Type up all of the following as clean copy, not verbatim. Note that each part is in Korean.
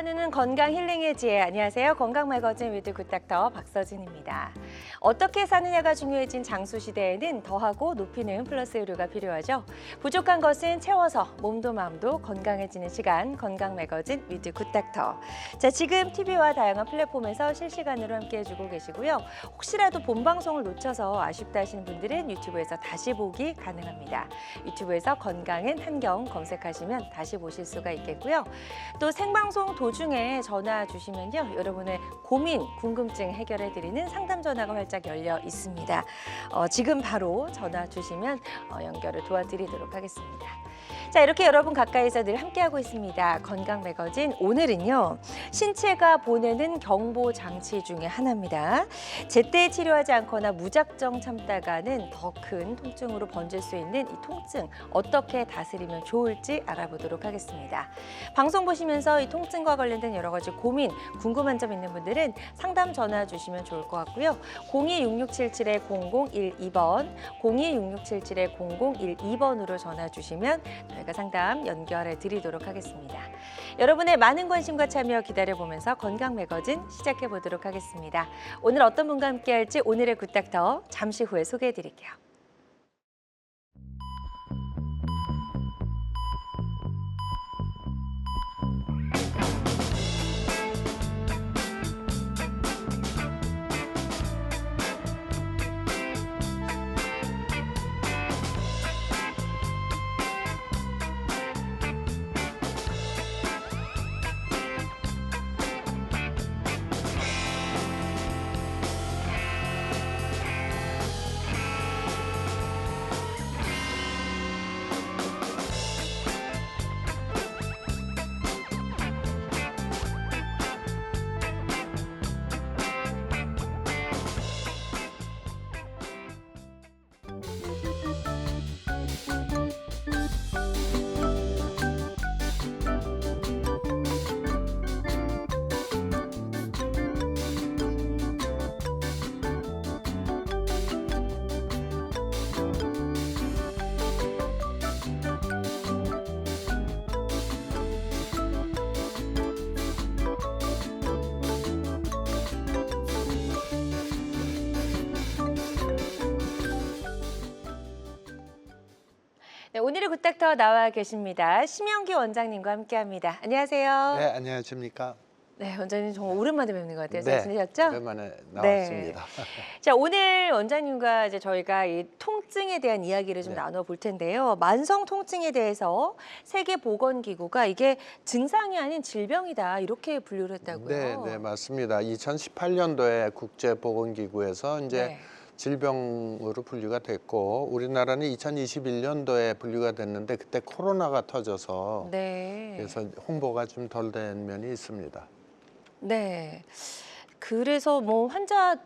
나누는 건강 힐링의 지혜. 안녕하세요. 건강 매거진 위드 굿닥터 박서진입니다. 어떻게 사느냐가 중요해진 장수 시대에는 더하고 높이는 플러스 의료가 필요하죠. 부족한 것은 채워서 몸도 마음도 건강해지는 시간, 건강 매거진 위드 굿닥터. 자, 지금 TV와 다양한 플랫폼에서 실시간으로 함께 해주고 계시고요. 혹시라도 본 방송을 놓쳐서 아쉽다 하시는 분들은 유튜브에서 다시 보기 가능합니다. 유튜브에서 건강은 한경 검색하시면 다시 보실 수가 있겠고요. 또 생방송 도중에 전화 주시면요, 여러분의 고민, 궁금증 해결해드리는 상담 전화가 활짝 열려 있습니다. 지금 바로 전화 주시면 연결을 도와드리도록 하겠습니다. 자, 이렇게 여러분 가까이서 늘 함께하고 있습니다. 건강 매거진, 오늘은요, 신체가 보내는 경보 장치 중에 하나입니다. 제때 치료하지 않거나 무작정 참다가는 더 큰 통증으로 번질 수 있는 이 통증, 어떻게 다스리면 좋을지 알아보도록 하겠습니다. 방송 보시면서 이 통증과 관련된 여러 가지 고민, 궁금한 점 있는 분들은 상담 전화 주시면 좋을 것 같고요. 026677-0012번, 026677-0012번으로 전화 주시면 저희가 상담 연결해 드리도록 하겠습니다. 여러분의 많은 관심과 참여 기다려보면서 건강 매거진 시작해 보도록 하겠습니다. 오늘 어떤 분과 함께 할지 오늘의 굿닥터 잠시 후에 소개해 드릴게요. 네, 오늘의 굿닥터 나와 계십니다. 심영기 원장님과 함께합니다. 안녕하세요. 네, 안녕하십니까. 네, 원장님 정말 오랜만에 뵙는 것 같아요. 네, 잘 지내셨죠? 오랜만에 나왔습니다. 네. 자, 오늘 원장님과 이제 저희가 이 통증에 대한 이야기를 좀 네. 나눠볼 텐데요. 만성 통증에 대해서 세계보건기구가 이게 증상이 아닌 질병이다 이렇게 분류를 했다고요. 네, 네, 맞습니다. 2018년도에 국제보건기구에서 이제 네. 질병으로 분류가 됐고, 우리나라는 2021년도에 분류가 됐는데 그때 코로나가 터져서 네. 그래서 홍보가 좀 덜 된 면이 있습니다. 네. 그래서 뭐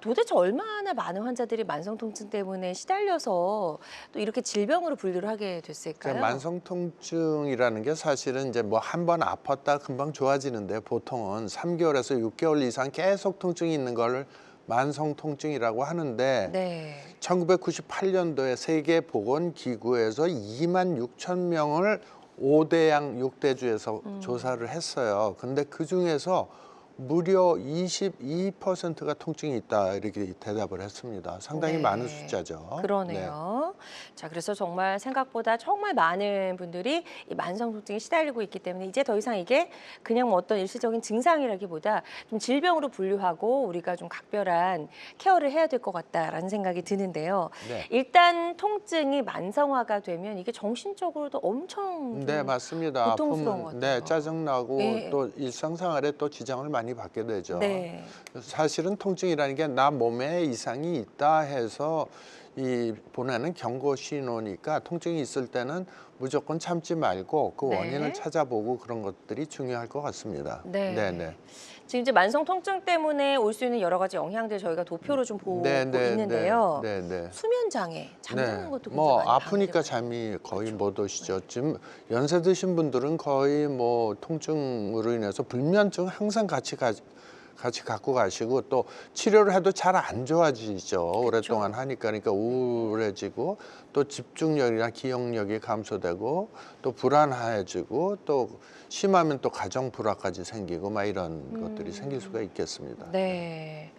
도대체 얼마나 많은 환자들이 만성 통증 때문에 시달려서 또 이렇게 질병으로 분류를 하게 됐을까요? 만성 통증이라는 게 사실은 이제 뭐 한 번 아팠다 금방 좋아지는데, 보통은 3개월에서 6개월 이상 계속 통증이 있는 걸 만성 통증이라고 하는데, 네. 1998년도에 세계보건기구에서 2만 6천 명을 5대양 6대주에서 조사를 했어요. 근데 그중에서 무려 22%가 통증이 있다, 이렇게 대답을 했습니다. 상당히 네. 많은 숫자죠. 그러네요. 자, 그래서 정말 생각보다 정말 많은 분들이 이 만성 통증에 시달리고 있기 때문에 이제 더 이상 이게 그냥 뭐 어떤 일시적인 증상이라기보다 좀 질병으로 분류하고 우리가 좀 각별한 케어를 해야 될 것 같다라는 생각이 드는데요. 네. 일단 통증이 만성화가 되면 이게 정신적으로도 엄청 네, 맞습니다. 고통스러운 것 같아요. 네, 짜증나고 네. 또 일상생활에 또 지장을 많이 받게 되죠. 네. 사실은 통증이라는 게 나 몸에 이상이 있다 해서 이 보내는 경고 신호니까, 통증이 있을 때는 무조건 참지 말고 그 네. 원인을 찾아보고 그런 것들이 중요할 것 같습니다. 네. 네. 지금 이제 만성 통증 때문에 올 수 있는 여러 가지 영향들 저희가 도표로 좀 보고 있는데요. 네. 수면 장애, 잠드는 것도 뭐 굉장히 많이 아프니까 방해되거든요. 잠이 거의 그렇죠. 못 오시죠. 지금 연세 드신 분들은 거의 뭐 통증으로 인해서 불면증 항상 같이 같이 갖고 가시고 또 치료를 해도 잘 안 좋아지죠. 오랫동안 하니까. 그러니까 우울해지고 또 집중력이나 기억력이 감소되고 또 불안해지고 또 심하면 또 가정 불화까지 생기고 막 이런 것들이 생길 수가 있겠습니다. 네.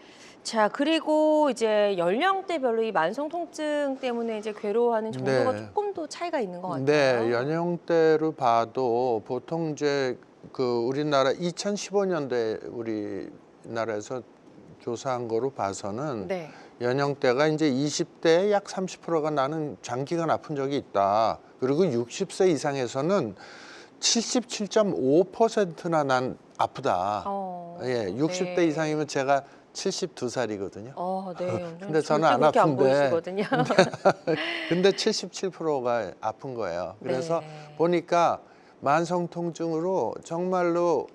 자, 그리고 이제 연령대별로 이 만성 통증 때문에 이제 괴로워하는 정도가 네. 조금 더 차이가 있는 것 같아요. 네, 연령대로 봐도 보통 이제 그 우리나라 2015년도에 우리나라에서 조사한 거로 봐서는 네. 연령대가 이제 20대에 약 30%가 나는 장기간 아픈 적이 있다. 그리고 60세 이상에서는 77.5%나 난 아프다. 예, 60대 네. 이상이면 제가 72살이거든요. 네. 근데 저는 안 그렇게 안 아픈데. 보이시거든요. 근데 77%가 아픈 거예요. 그래서 네. 보니까 만성 통증으로 정말로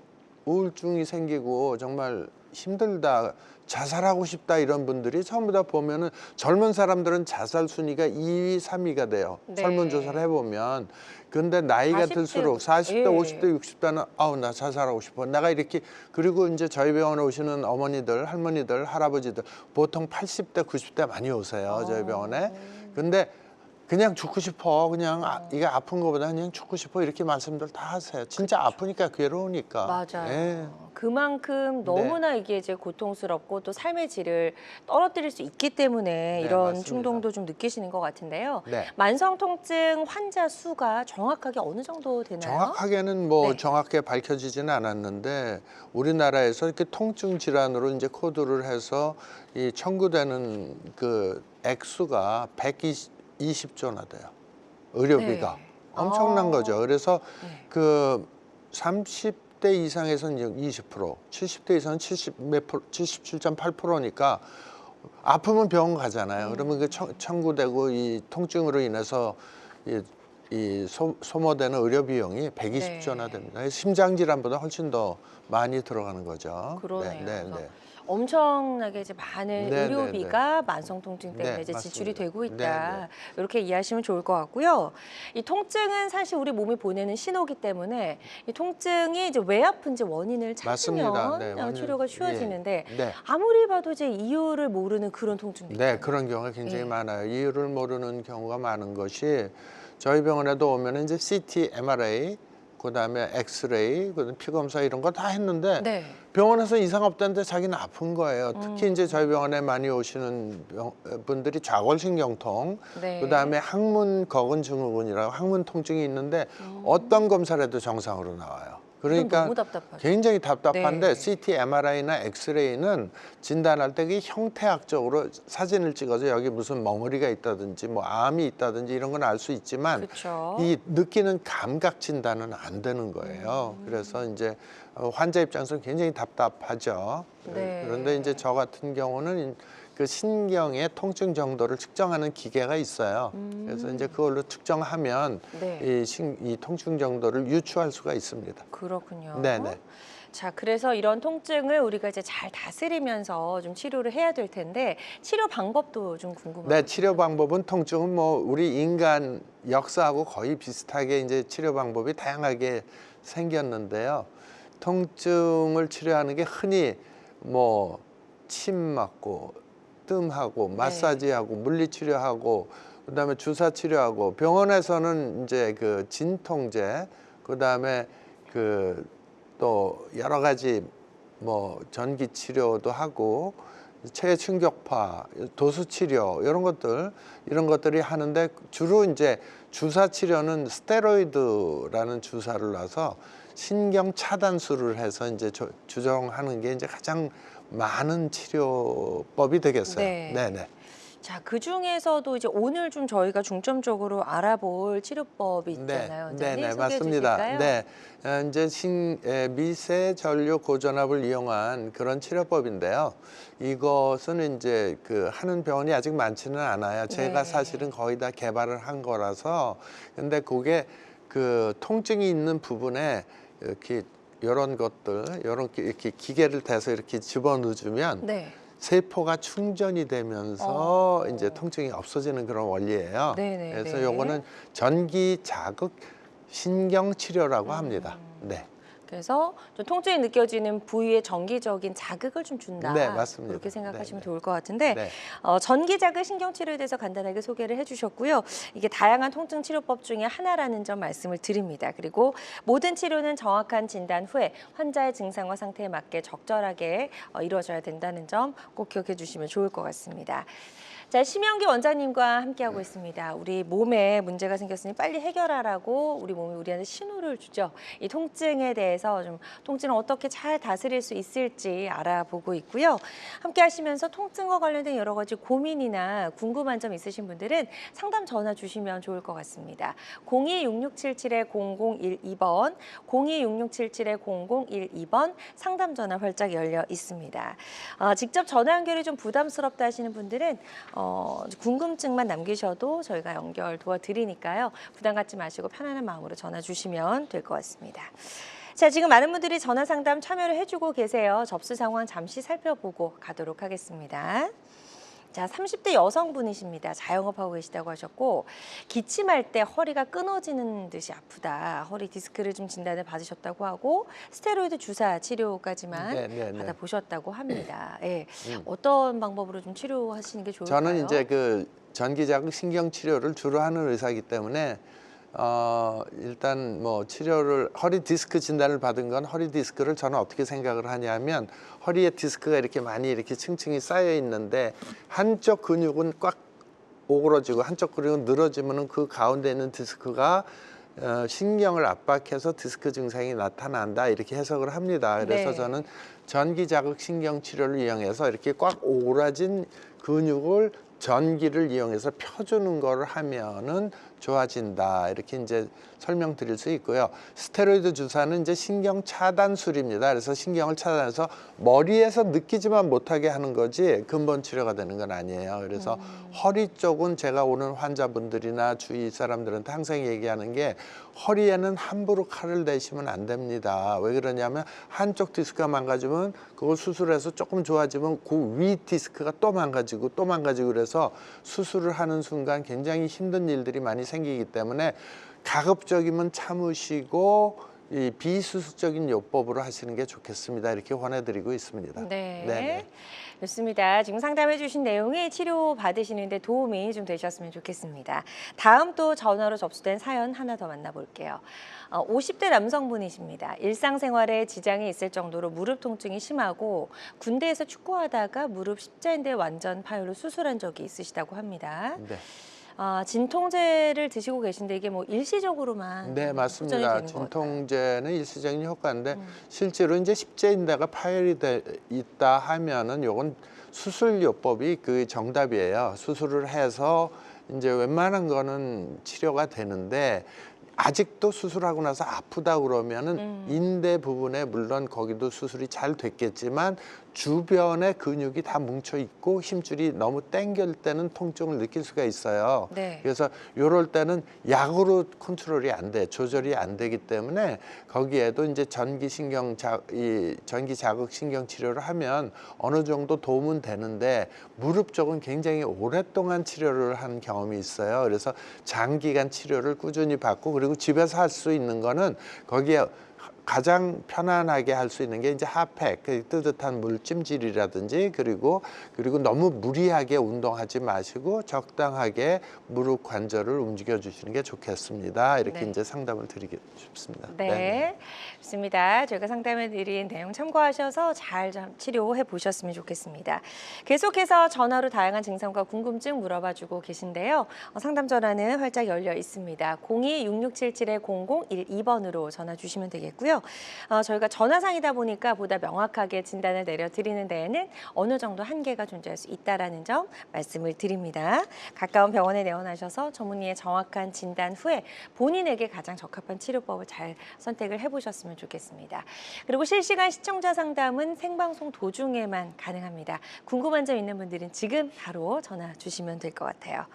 우울증이 생기고 정말 힘들다, 자살하고 싶다 이런 분들이 전부 다 보면은 젊은 사람들은 자살 순위가 2위, 3위가 돼요. 네. 설문조사를 해보면. 근데 나이가 40대, 들수록 40대, 예. 50대, 60대는 아우 나 자살하고 싶어. 내가 이렇게 그리고 이제 저희 병원에 오시는 어머니들, 할머니들, 할아버지들 보통 80대, 90대 많이 오세요. 저희 병원에. 근데 그냥 죽고 싶어. 그냥 이게 아픈 거보다 그냥 죽고 싶어. 이렇게 말씀들 다 하세요. 진짜 아프니까 괴로우니까. 맞아요. 예. 그만큼 너무나 이게 이제 고통스럽고 또 삶의 질을 떨어뜨릴 수 있기 때문에 네, 이런 맞습니다. 충동도 좀 느끼시는 것 같은데요. 네. 만성 통증 환자 수가 정확하게 어느 정도 되나요? 정확하게는 뭐 네. 정확하게 밝혀지지는 않았는데 우리나라에서 이렇게 통증 질환으로 이제 코드를 해서 이 청구되는 그 액수가 120조나 돼요. 의료비가. 네. 엄청난 거죠. 그래서 네. 그 30대 이상에서는 20%, 70대 이상은 77.8%니까 아프면 병원 가잖아요. 그러면 그 청구되고 이 통증으로 인해서 소모되는 의료 비용이 120조나 됩니다. 그래서 심장 질환보다 훨씬 더 많이 들어가는 거죠. 그러네요. 네, 네, 그래서 네. 엄청나게 이제 많은 네, 의료비가 만성 통증 때문에 네, 이제 지출이 맞습니다. 되고 있다. 네, 이렇게 이해하시면 좋을 것 같고요. 이 통증은 사실 우리 몸이 보내는 신호기 때문에 이 통증이 이제 왜 아픈지 원인을 맞습니다. 찾으면 네, 원인, 치료가 쉬워지는데 예, 네. 아무리 봐도 이제 이유를 모르는 그런 통증도 있잖아요. 네, 그런 경우가 굉장히 예. 많아요. 이유를 모르는 경우가 많은 것이 저희 병원에도 오면 이제 CT, MRI, 그다음에 엑스레이, 그다음 피 검사 이런 거 다 했는데 네. 병원에서 이상 없다는데 자기는 아픈 거예요. 특히 이제 저희 병원에 많이 오시는 분들이 좌골신경통, 네. 그다음에 항문 거근 증후군이라고 항문 통증이 있는데 어떤 검사를 해도 정상으로 나와요. 그러니까 너무 답답하죠. 굉장히 답답한데 네. CT, MRI나 엑스레이는 진단할 때 그 형태학적으로 사진을 찍어서 여기 무슨 멍어리가 있다든지 뭐 암이 있다든지 이런 건 알 수 있지만 그렇죠. 이 느끼는 감각 진단은 안 되는 거예요. 그래서 이제 환자 입장에서는 굉장히 답답하죠. 네. 그런데 이제 저 같은 경우는 그 신경의 통증 정도를 측정하는 기계가 있어요. 그래서 이제 그걸로 측정하면 네. 이 통증 정도를 유추할 수가 있습니다. 그렇군요. 네네. 자, 그래서 이런 통증을 우리가 이제 잘 다스리면서 좀 치료를 해야 될 텐데 치료 방법도 좀 궁금합니다. 네, 치료 방법은 통증은 뭐 우리 인간 역사하고 거의 비슷하게 이제 치료 방법이 다양하게 생겼는데요. 통증을 치료하는 게 흔히 뭐 침 맞고 뜸하고 마사지하고 물리치료하고 그다음에 주사 치료하고 병원에서는 이제 그 진통제 그다음에 그 또 여러 가지 뭐 전기 치료도 하고 체외 충격파, 도수 치료 이런 것들이 하는데 주로 이제 주사 치료는 스테로이드라는 주사를 놔서 신경 차단술을 해서 이제 주정하는 게 이제 가장 많은 치료법이 되겠어요. 네. 네네. 자, 그 중에서도 이제 오늘 좀 저희가 중점적으로 알아볼 치료법이 있잖아요. 원장님. 네네, 소개해 맞습니다. 주실까요? 네, 이제 미세 전류 고전압을 이용한 그런 치료법인데요. 이것은 이제 그 하는 병원이 아직 많지는 않아요. 제가 네. 사실은 거의 다 개발을 한 거라서. 근데 그게 그 통증이 있는 부분에 이렇게 이런 것들, 이렇게 기계를 대서 이렇게 집어넣어주면 네. 세포가 충전이 되면서 이제 통증이 없어지는 그런 원리예요. 네네, 그래서 네. 요거는 전기 자극 신경 치료라고 합니다. 네. 그래서 좀 통증이 느껴지는 부위에 정기적인 자극을 좀 준다. 네, 맞습니다. 그렇게 생각하시면 네, 좋을 것 같은데 네. 전기 자극 신경치료에 대해서 간단하게 소개를 해주셨고요. 이게 다양한 통증 치료법 중에 하나라는 점 말씀을 드립니다. 그리고 모든 치료는 정확한 진단 후에 환자의 증상과 상태에 맞게 적절하게 이루어져야 된다는 점 꼭 기억해 주시면 좋을 것 같습니다. 자, 심영기 원장님과 함께하고 있습니다. 우리 몸에 문제가 생겼으니 빨리 해결하라고 우리 몸이 우리한테 신호를 주죠. 이 통증에 대해서 좀 통증을 어떻게 잘 다스릴 수 있을지 알아보고 있고요. 함께 하시면서 통증과 관련된 여러 가지 고민이나 궁금한 점 있으신 분들은 상담 전화 주시면 좋을 것 같습니다. 026677-0012번, 026677-0012번 상담 전화 활짝 열려 있습니다. 직접 전화 연결이 좀 부담스럽다 하시는 분들은 궁금증만 남기셔도 저희가 연결 도와드리니까요. 부담 갖지 마시고 편안한 마음으로 전화 주시면 될 것 같습니다. 자, 지금 많은 분들이 전화 상담 참여를 해주고 계세요. 접수 상황 잠시 살펴보고 가도록 하겠습니다. 자, 30대 여성분이십니다. 자영업하고 계시다고 하셨고 기침할 때 허리가 끊어지는 듯이 아프다. 허리 디스크를 좀 진단을 받으셨다고 하고 스테로이드 주사 치료까지만 받아보셨다고 합니다. 예. 어떤 방법으로 좀 치료하시는 게 좋을까요? 저는 이제 그 전기자극 신경 치료를 주로 하는 의사이기 때문에 일단 뭐 치료를 허리 디스크 진단을 받은 건 허리 디스크를 저는 어떻게 생각을 하냐면 허리에 디스크가 이렇게 많이 이렇게 층층이 쌓여 있는데 한쪽 근육은 꽉 오그러지고 한쪽 근육은 늘어지면은 그 가운데 있는 디스크가 신경을 압박해서 디스크 증상이 나타난다 이렇게 해석을 합니다. 그래서 저는 전기자극 신경 치료를 이용해서 이렇게 꽉 오그라진 근육을 전기를 이용해서 펴주는 거를 하면은 좋아진다 이렇게 이제 설명드릴 수 있고요. 스테로이드 주사는 이제 신경 차단술입니다. 그래서 신경을 차단해서 머리에서 느끼지만 못하게 하는 거지 근본 치료가 되는 건 아니에요. 그래서 허리 쪽은 제가 오는 환자분들이나 주위 사람들한테 항상 얘기하는 게 허리에는 함부로 칼을 대시면 안 됩니다. 왜 그러냐면 한쪽 디스크가 망가지면 그걸 수술해서 조금 좋아지면 그 위 디스크가 또 망가지고 그래서 수술을 하는 순간 굉장히 힘든 일들이 많이 생기기 때문에 가급적이면 참으시고 이 비수술적인 요법으로 하시는 게 좋겠습니다. 이렇게 권해드리고 있습니다. 네. 좋습니다. 지금 상담해 주신 내용이 치료 받으시는데 도움이 좀 되셨으면 좋겠습니다. 다음 또 전화로 접수된 사연 하나 더 만나볼게요. 50대 남성분이십니다. 일상생활에 지장이 있을 정도로 무릎 통증이 심하고 군대에서 축구하다가 무릎 십자인대 완전 파열로 수술한 적이 있으시다고 합니다. 네. 진통제를 드시고 계신데 이게 뭐 일시적으로만 네, 맞습니다. 진통제는 일시적인 효과인데 실제로 이제 십자인대가 파열이 돼 있다 하면은 요건 수술요법이 그 정답이에요. 수술을 해서 이제 웬만한 거는 치료가 되는데 아직도 수술하고 나서 아프다 그러면은 인대 부분에 물론 거기도 수술이 잘 됐겠지만 주변에 근육이 다 뭉쳐 있고 힘줄이 너무 당길 때는 통증을 느낄 수가 있어요. 그래서 이럴 때는 약으로 컨트롤이 안 돼, 조절이 안 되기 때문에 거기에도 이제 전기 자극 신경 치료를 하면 어느 정도 도움은 되는데 무릎 쪽은 굉장히 오랫동안 치료를 한 경험이 있어요. 그래서 장기간 치료를 꾸준히 받고 그리고 집에서 할 수 있는 거는 거기에 가장 편안하게 할 수 있는 게 이제 핫팩, 그 뜨뜻한 물찜질이라든지 그리고 너무 무리하게 운동하지 마시고 적당하게 무릎 관절을 움직여 주시는 게 좋겠습니다. 이렇게 이제 상담을 드리고 싶습니다. 네, 좋습니다. 저희가 상담해 드린 내용 참고하셔서 잘 치료해 보셨으면 좋겠습니다. 계속해서 전화로 다양한 증상과 궁금증 물어봐 주고 계신데요. 상담 전화는 활짝 열려 있습니다. 026677-0012번으로 전화 주시면 되겠고요. 저희가 전화상이다 보니까 보다 명확하게 진단을 내려드리는 데에는 어느 정도 한계가 존재할 수 있다는 점 말씀을 드립니다. 가까운 병원에 내원하셔서 전문의의 정확한 진단 후에 본인에게 가장 적합한 치료법을 잘 선택을 해보셨으면 좋겠습니다. 그리고 실시간 시청자 상담은 생방송 도중에만 가능합니다. 궁금한 점 있는 분들은 지금 바로 전화 주시면 될 것 같아요.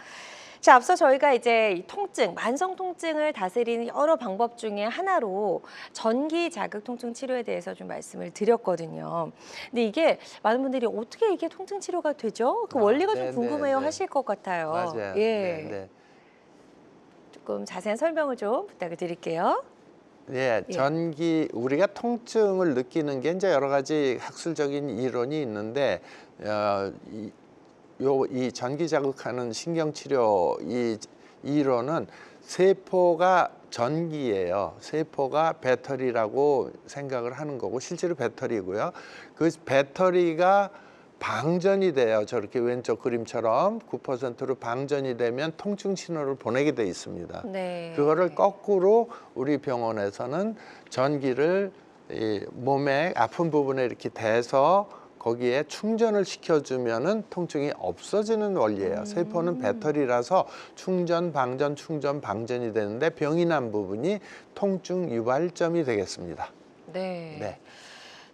자, 앞서 저희가 이제 이 통증, 만성 통증을 다스리는 여러 방법 중에 하나로 전기 자극 통증 치료에 대해서 좀 말씀을 드렸거든요. 근데 이게 많은 분들이 어떻게 이게 통증 치료가 되죠? 그 원리가 좀 궁금해요 하실 것 같아요. 맞아요. 예. 조금 자세한 설명을 좀 부탁을 드릴게요. 예, 예. 전기 우리가 통증을 느끼는 게 이제 여러 가지 학술적인 이론이 있는데 이 전기 자극하는 신경 치료 이 이론은 세포가 전기예요. 세포가 배터리라고 생각을 하는 거고 실제로 배터리고요. 그 배터리가 방전이 돼요. 저렇게 왼쪽 그림처럼 9%로 방전이 되면 통증 신호를 보내게 돼 있습니다. 네. 그거를 거꾸로 우리 병원에서는 전기를 이 몸의 아픈 부분에 이렇게 대서 거기에 충전을 시켜주면은 통증이 없어지는 원리예요. 세포는 배터리라서 충전, 방전, 충전, 방전이 되는데 병이 난 부분이 통증 유발점이 되겠습니다. 네. 네.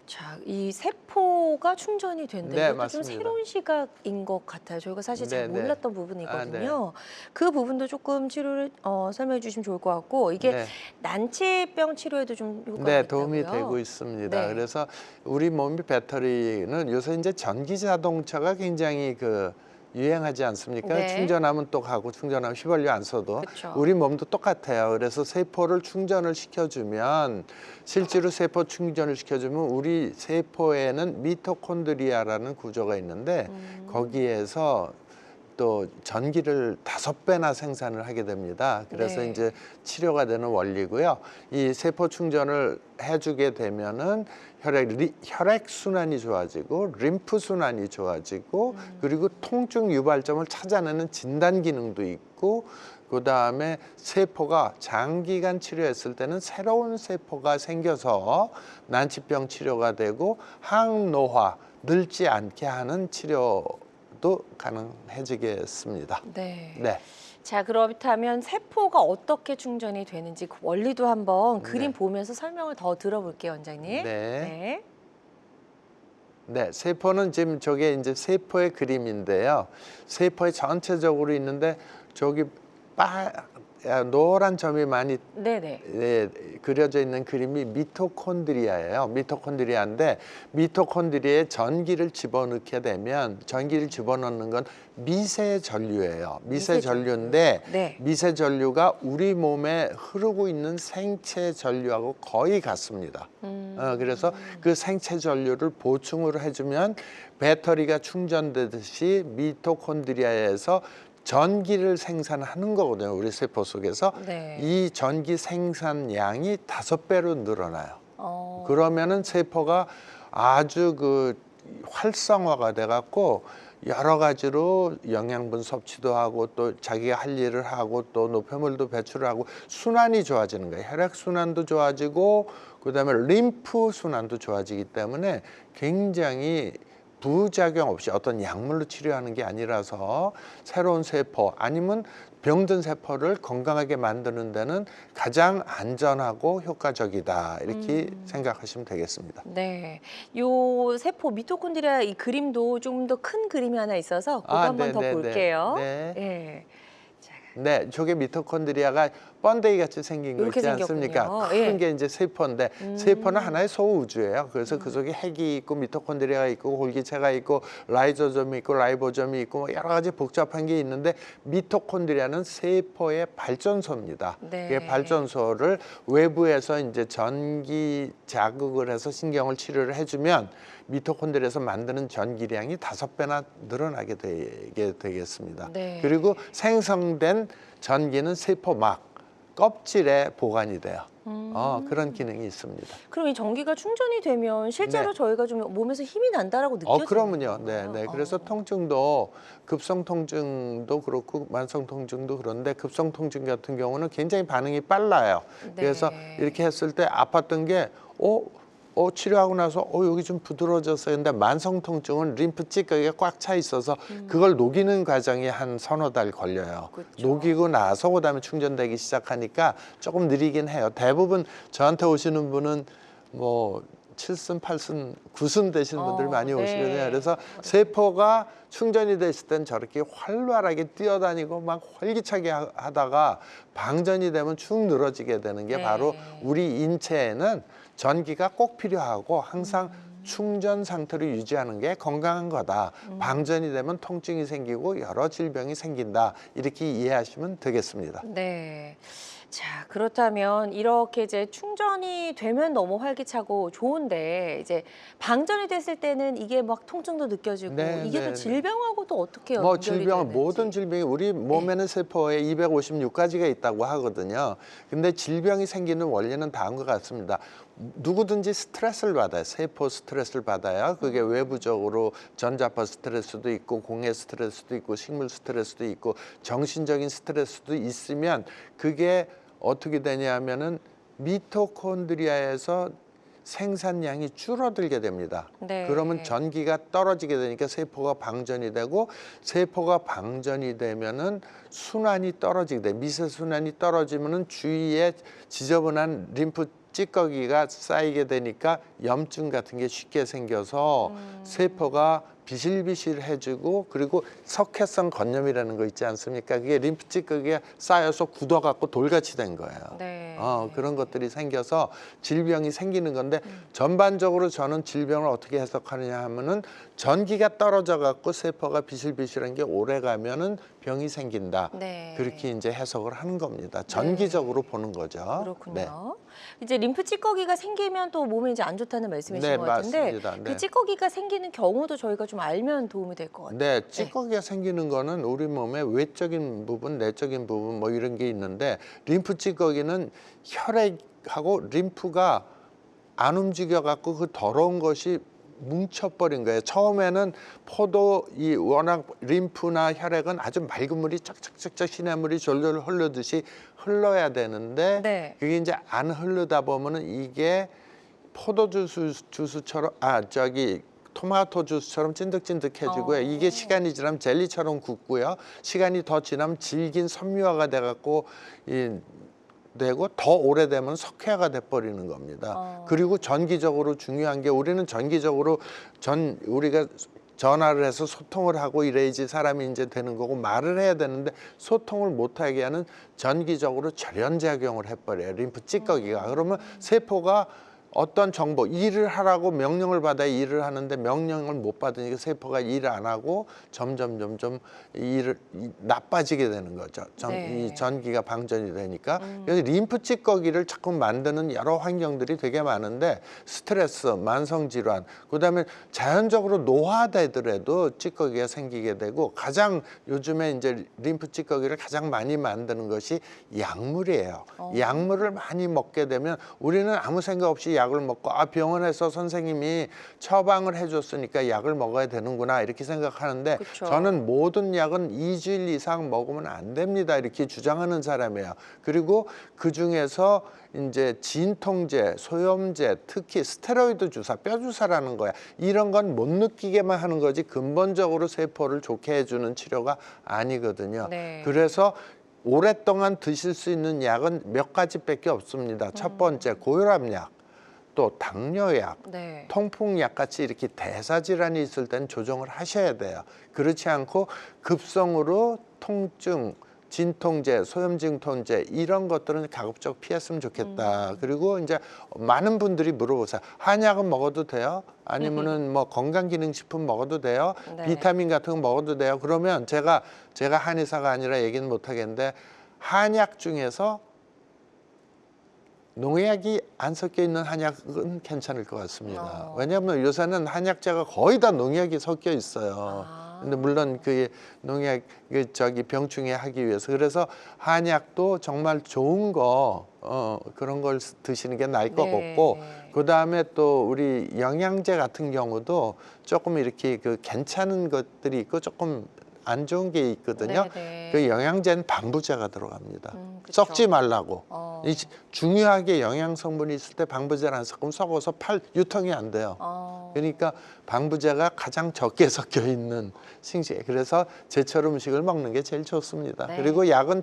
자, 이 세포가 충전이 된다. 네, 이것도 좀 맞습니다. 새로운 시각인 것 같아요. 저희가 사실 잘 네, 네. 몰랐던 부분이거든요. 아, 그 부분도 조금 치료를 설명해 주시면 좋을 것 같고 이게 네. 난치병 치료에도 좀 효과가 네, 있다고요? 도움이 되고 있습니다. 네. 그래서 우리 몸의 배터리는 요새 이제 전기 자동차가 굉장히 유행하지 않습니까? 네. 충전하면 또 가고 충전하면 휘발유 안 써도 그쵸. 우리 몸도 똑같아요. 그래서 세포를 충전을 시켜주면 실제로 세포 충전을 시켜주면 우리 세포에는 미토콘드리아라는 구조가 있는데 거기에서 또 전기를 5배나 생산을 하게 됩니다. 그래서 네. 이제 치료가 되는 원리고요. 이 세포 충전을 해주게 되면은 혈액 순환이 좋아지고 림프 순환이 좋아지고 그리고 통증 유발점을 찾아내는 진단 기능도 있고 그 다음에 세포가 장기간 치료했을 때는 새로운 세포가 생겨서 난치병 치료가 되고 항노화 늙지 않게 하는 치료도 가능해지겠습니다. 네. 네. 자, 그렇다면 세포가 어떻게 충전이 되는지 그 원리도 한번 그림 네. 보면서 설명을 더 들어볼게요, 원장님. 네. 네, 세포는 지금 저게 이제 세포의 그림인데요. 세포에 전체적으로 있는데 저기 노란 점이 많이 네네. 그려져 있는 그림이 미토콘드리아예요. 미토콘드리아인데 미토콘드리아에 전기를 집어넣게 되면 전기를 집어넣는 건 미세전류예요. 미세전류인데 네. 미세전류가 우리 몸에 흐르고 있는 생체 전류하고 거의 같습니다. 그래서 그 생체 전류를 보충을 해주면 배터리가 충전되듯이 미토콘드리아에서 전기를 생산하는 거거든요. 우리 세포 속에서. 네. 이 전기 생산량이 5배로 늘어나요. 어. 그러면은 세포가 아주 활성화가 돼 갖고 여러 가지로 영양분 섭취도 하고 또 자기가 할 일을 하고 또 노폐물도 배출을 하고 순환이 좋아지는 거예요. 혈액 순환도 좋아지고 그다음에 림프 순환도 좋아지기 때문에 굉장히 부작용 없이 어떤 약물로 치료하는 게 아니라서 새로운 세포 아니면 병든 세포를 건강하게 만드는 데는 가장 안전하고 효과적이다 이렇게 생각하시면 되겠습니다. 네. 요 세포 미토콘드리아 이 그림도 좀 더 큰 그림이 하나 있어서 그거 한번 더 볼게요. 네. 예. 자, 네, 저게 미토콘드리아가 번데기 같이 생긴 거 이렇게 있지 않습니까? 생겼군요. 큰 예. 게 이제 세포인데 세포는 하나의 소우주예요. 그래서 그 속에 핵이 있고 미토콘드리아가 있고 골기체가 있고 라이조점이 있고 라이보점이 있고 뭐 여러 가지 복잡한 게 있는데 미토콘드리아는 세포의 발전소입니다. 네. 그 발전소를 외부에서 이제 전기 자극을 해서 신경을 치료를 해주면 미토콘드리아에서 만드는 전기량이 5배나 늘어나게 되겠습니다. 네. 그리고 생성된 전기는 세포막 껍질에 보관이 돼요. 그런 기능이 있습니다. 그럼 이 전기가 충전이 되면 실제로 네. 저희가 좀 몸에서 힘이 난다라고 느껴지는 그러면요. 건가요? 네. 그래서 통증도 급성 통증도 그렇고 만성 통증도 그런데 급성 통증 같은 경우는 굉장히 반응이 빨라요. 네. 그래서 이렇게 했을 때 아팠던 게 치료하고 나서 여기 좀 부드러워졌어요. 근데 만성 통증은 림프 찌꺼기가 꽉 차 있어서 그걸 녹이는 과정이 한 서너 달 걸려요. 그쵸. 녹이고 나서 그다음에 충전되기 시작하니까 조금 느리긴 해요. 대부분 저한테 오시는 분은 뭐 7순, 8순, 9순 되시는 분들이 많이 네. 오시거든요. 그래서 세포가 충전이 됐을 땐 저렇게 활발하게 뛰어다니고 막 활기차게 하다가 방전이 되면 축 늘어지게 되는 게 네. 바로 우리 인체에는 전기가 꼭 필요하고 항상 충전 상태를 유지하는 게 건강한 거다. 방전이 되면 통증이 생기고 여러 질병이 생긴다. 이렇게 이해하시면 되겠습니다. 네. 자, 그렇다면 이렇게 이제 충전이 되면 너무 활기차고 좋은데 이제 방전이 됐을 때는 이게 막 통증도 느껴지고 네, 이게 또 네, 네. 질병하고도 어떻게 뭐 연결이 질병, 되는지. 모든 질병이 우리 몸에는 세포에 256가지가 있다고 하거든요. 근데 질병이 생기는 원리는 다음과 같습니다. 누구든지 스트레스를 받아요. 세포 스트레스를 받아요. 그게 외부적으로 전자파 스트레스도 있고 공해 스트레스도 있고 식물 스트레스도 있고 정신적인 스트레스도 있으면 그게 어떻게 되냐면은 미토콘드리아에서 생산량이 줄어들게 됩니다. 네. 그러면 전기가 떨어지게 되니까 세포가 방전이 되고, 세포가 방전이 되면은 순환이 떨어지게 돼. 미세순환이 떨어지면은 주위에 지저분한 림프 찌꺼기가 쌓이게 되니까 염증 같은 게 쉽게 생겨서 세포가 비실비실해지고, 그리고 석회성 건염이라는 거 있지 않습니까? 그게 림프 찌꺼기가 쌓여서 굳어갖고 돌같이 된 거예요. 네. 그런 것들이 생겨서 질병이 생기는 건데, 전반적으로 저는 질병을 어떻게 해석하느냐 하면은 전기가 떨어져 갖고 세포가 비실비실한 게 오래 가면은 병이 생긴다. 네. 그렇게 이제 해석을 하는 겁니다. 전기적으로 보는 거죠. 그렇군요. 네. 이제 림프 찌꺼기가 생기면 또 몸에 이제 안 좋다는 말씀이신 네, 것 같은데 맞습니다. 네. 그 찌꺼기가 생기는 경우도 저희가 좀 알면 도움이 될 것 같아요. 네, 찌꺼기가 생기는 거는 우리 몸의 외적인 부분, 내적인 부분 뭐 이런 게 있는데, 림프 찌꺼기는 혈액하고 림프가 안 움직여 갖고 그 더러운 것이 뭉쳐버린 거예요. 처음에는 포도 이 워낙 림프나 혈액은 아주 맑은 물이 쩍쩍쩍쩍 시냇물이 졸졸 흐르듯이 흘러야 되는데, 네. 그게 이제 안 흐르다 보면은 이게 주스처럼 토마토 주스처럼 찐득찐득해지고요. 이게 시간이 지나면 젤리처럼 굳고요. 시간이 더 지나면 질긴 섬유화가 돼갖고 되고, 더 오래되면 석회화가 돼버리는 겁니다. 그리고 전기적으로 중요한 게, 우리는 전기적으로 우리가 전화를 해서 소통을 하고 이래야지 사람이 이제 되는 거고, 말을 해야 되는데 소통을 못하게 하는 전기적으로 절연작용을 해버려요. 림프 찌꺼기가. 그러면 세포가 어떤 정보, 일을 하라고 명령을 받아야 일을 하는데 명령을 못 받으니까 세포가 일을 안 하고 점점 나빠지게 되는 거죠. 네. 이 전기가 방전이 되니까. 그래서 림프 찌꺼기를 자꾸 만드는 여러 환경들이 되게 많은데, 스트레스, 만성 질환, 그다음에 자연적으로 노화되더라도 찌꺼기가 생기게 되고, 가장 요즘에 이제 림프 찌꺼기를 가장 많이 만드는 것이 약물이에요. 약물을 많이 먹게 되면 우리는 아무 생각 없이 약을 먹고, 병원에서 선생님이 처방을 해줬으니까 약을 먹어야 되는구나 이렇게 생각하는데, 그쵸. 저는 모든 약은 2주일 이상 먹으면 안 됩니다 이렇게 주장하는 사람이에요. 그리고 그 중에서 이제 진통제, 소염제, 특히 스테로이드 주사, 뼈 주사라는 거야. 이런 건 못 느끼게만 하는 거지 근본적으로 세포를 좋게 해주는 치료가 아니거든요. 네. 그래서 오랫동안 드실 수 있는 약은 몇 가지밖에 없습니다. 첫 번째, 고혈압약, 또 당뇨약, 네. 통풍약 같이 이렇게 대사질환이 있을 때는 조정을 하셔야 돼요. 그렇지 않고 급성으로 통증, 진통제, 소염진통제 이런 것들은 가급적 피했으면 좋겠다. 그리고 이제 많은 분들이 물어보세요. 한약은 먹어도 돼요? 아니면은 뭐 건강기능식품 먹어도 돼요? 네. 비타민 같은 거 먹어도 돼요? 그러면 제가 한의사가 아니라 얘기는 못 하겠는데, 한약 중에서 농약이 안 섞여 있는 한약은 괜찮을 것 같습니다. 왜냐하면 요새는 한약재가 거의 다 농약이 섞여 있어요. 근데 물론 그 농약 병충해 하기 위해서, 그래서 한약도 정말 좋은 거 그런 걸 드시는 게 나을 것 네. 같고, 그 다음에 또 우리 영양제 같은 경우도 조금 이렇게 그 괜찮은 것들이 있고 조금 안 좋은 게 있거든요. 네네. 그 영양제는 방부제가 들어갑니다. 그쵸. 섞지 말라고. 어. 중요하게 영양 성분이 있을 때 방부제를 안 섞으면 썩어서 유통이 안 돼요. 그러니까 방부제가 가장 적게 섞여 있는 식재. 그래서 제철 음식을 먹는 게 제일 좋습니다. 네. 그리고 약은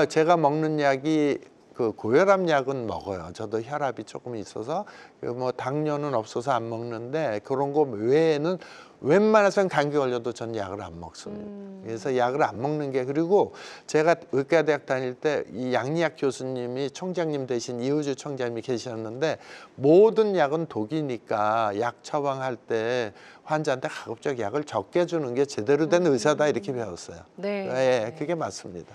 제가 먹는 약이 그 고혈압 약은 먹어요. 저도 혈압이 조금 있어서 뭐 당뇨는 없어서 안 먹는데, 그런 거 외에는 웬만해서는 감기 걸려도 전 약을 안 먹습니다. 그래서 약을 안 먹는 게, 그리고 제가 의과대학 다닐 때 이 양리학 교수님이 총장님 대신 이우주 총장님이 계셨는데, 모든 약은 독이니까 약 처방할 때 환자한테 가급적 약을 적게 주는 게 제대로 된 의사다 이렇게 배웠어요. 네. 예, 그게 맞습니다.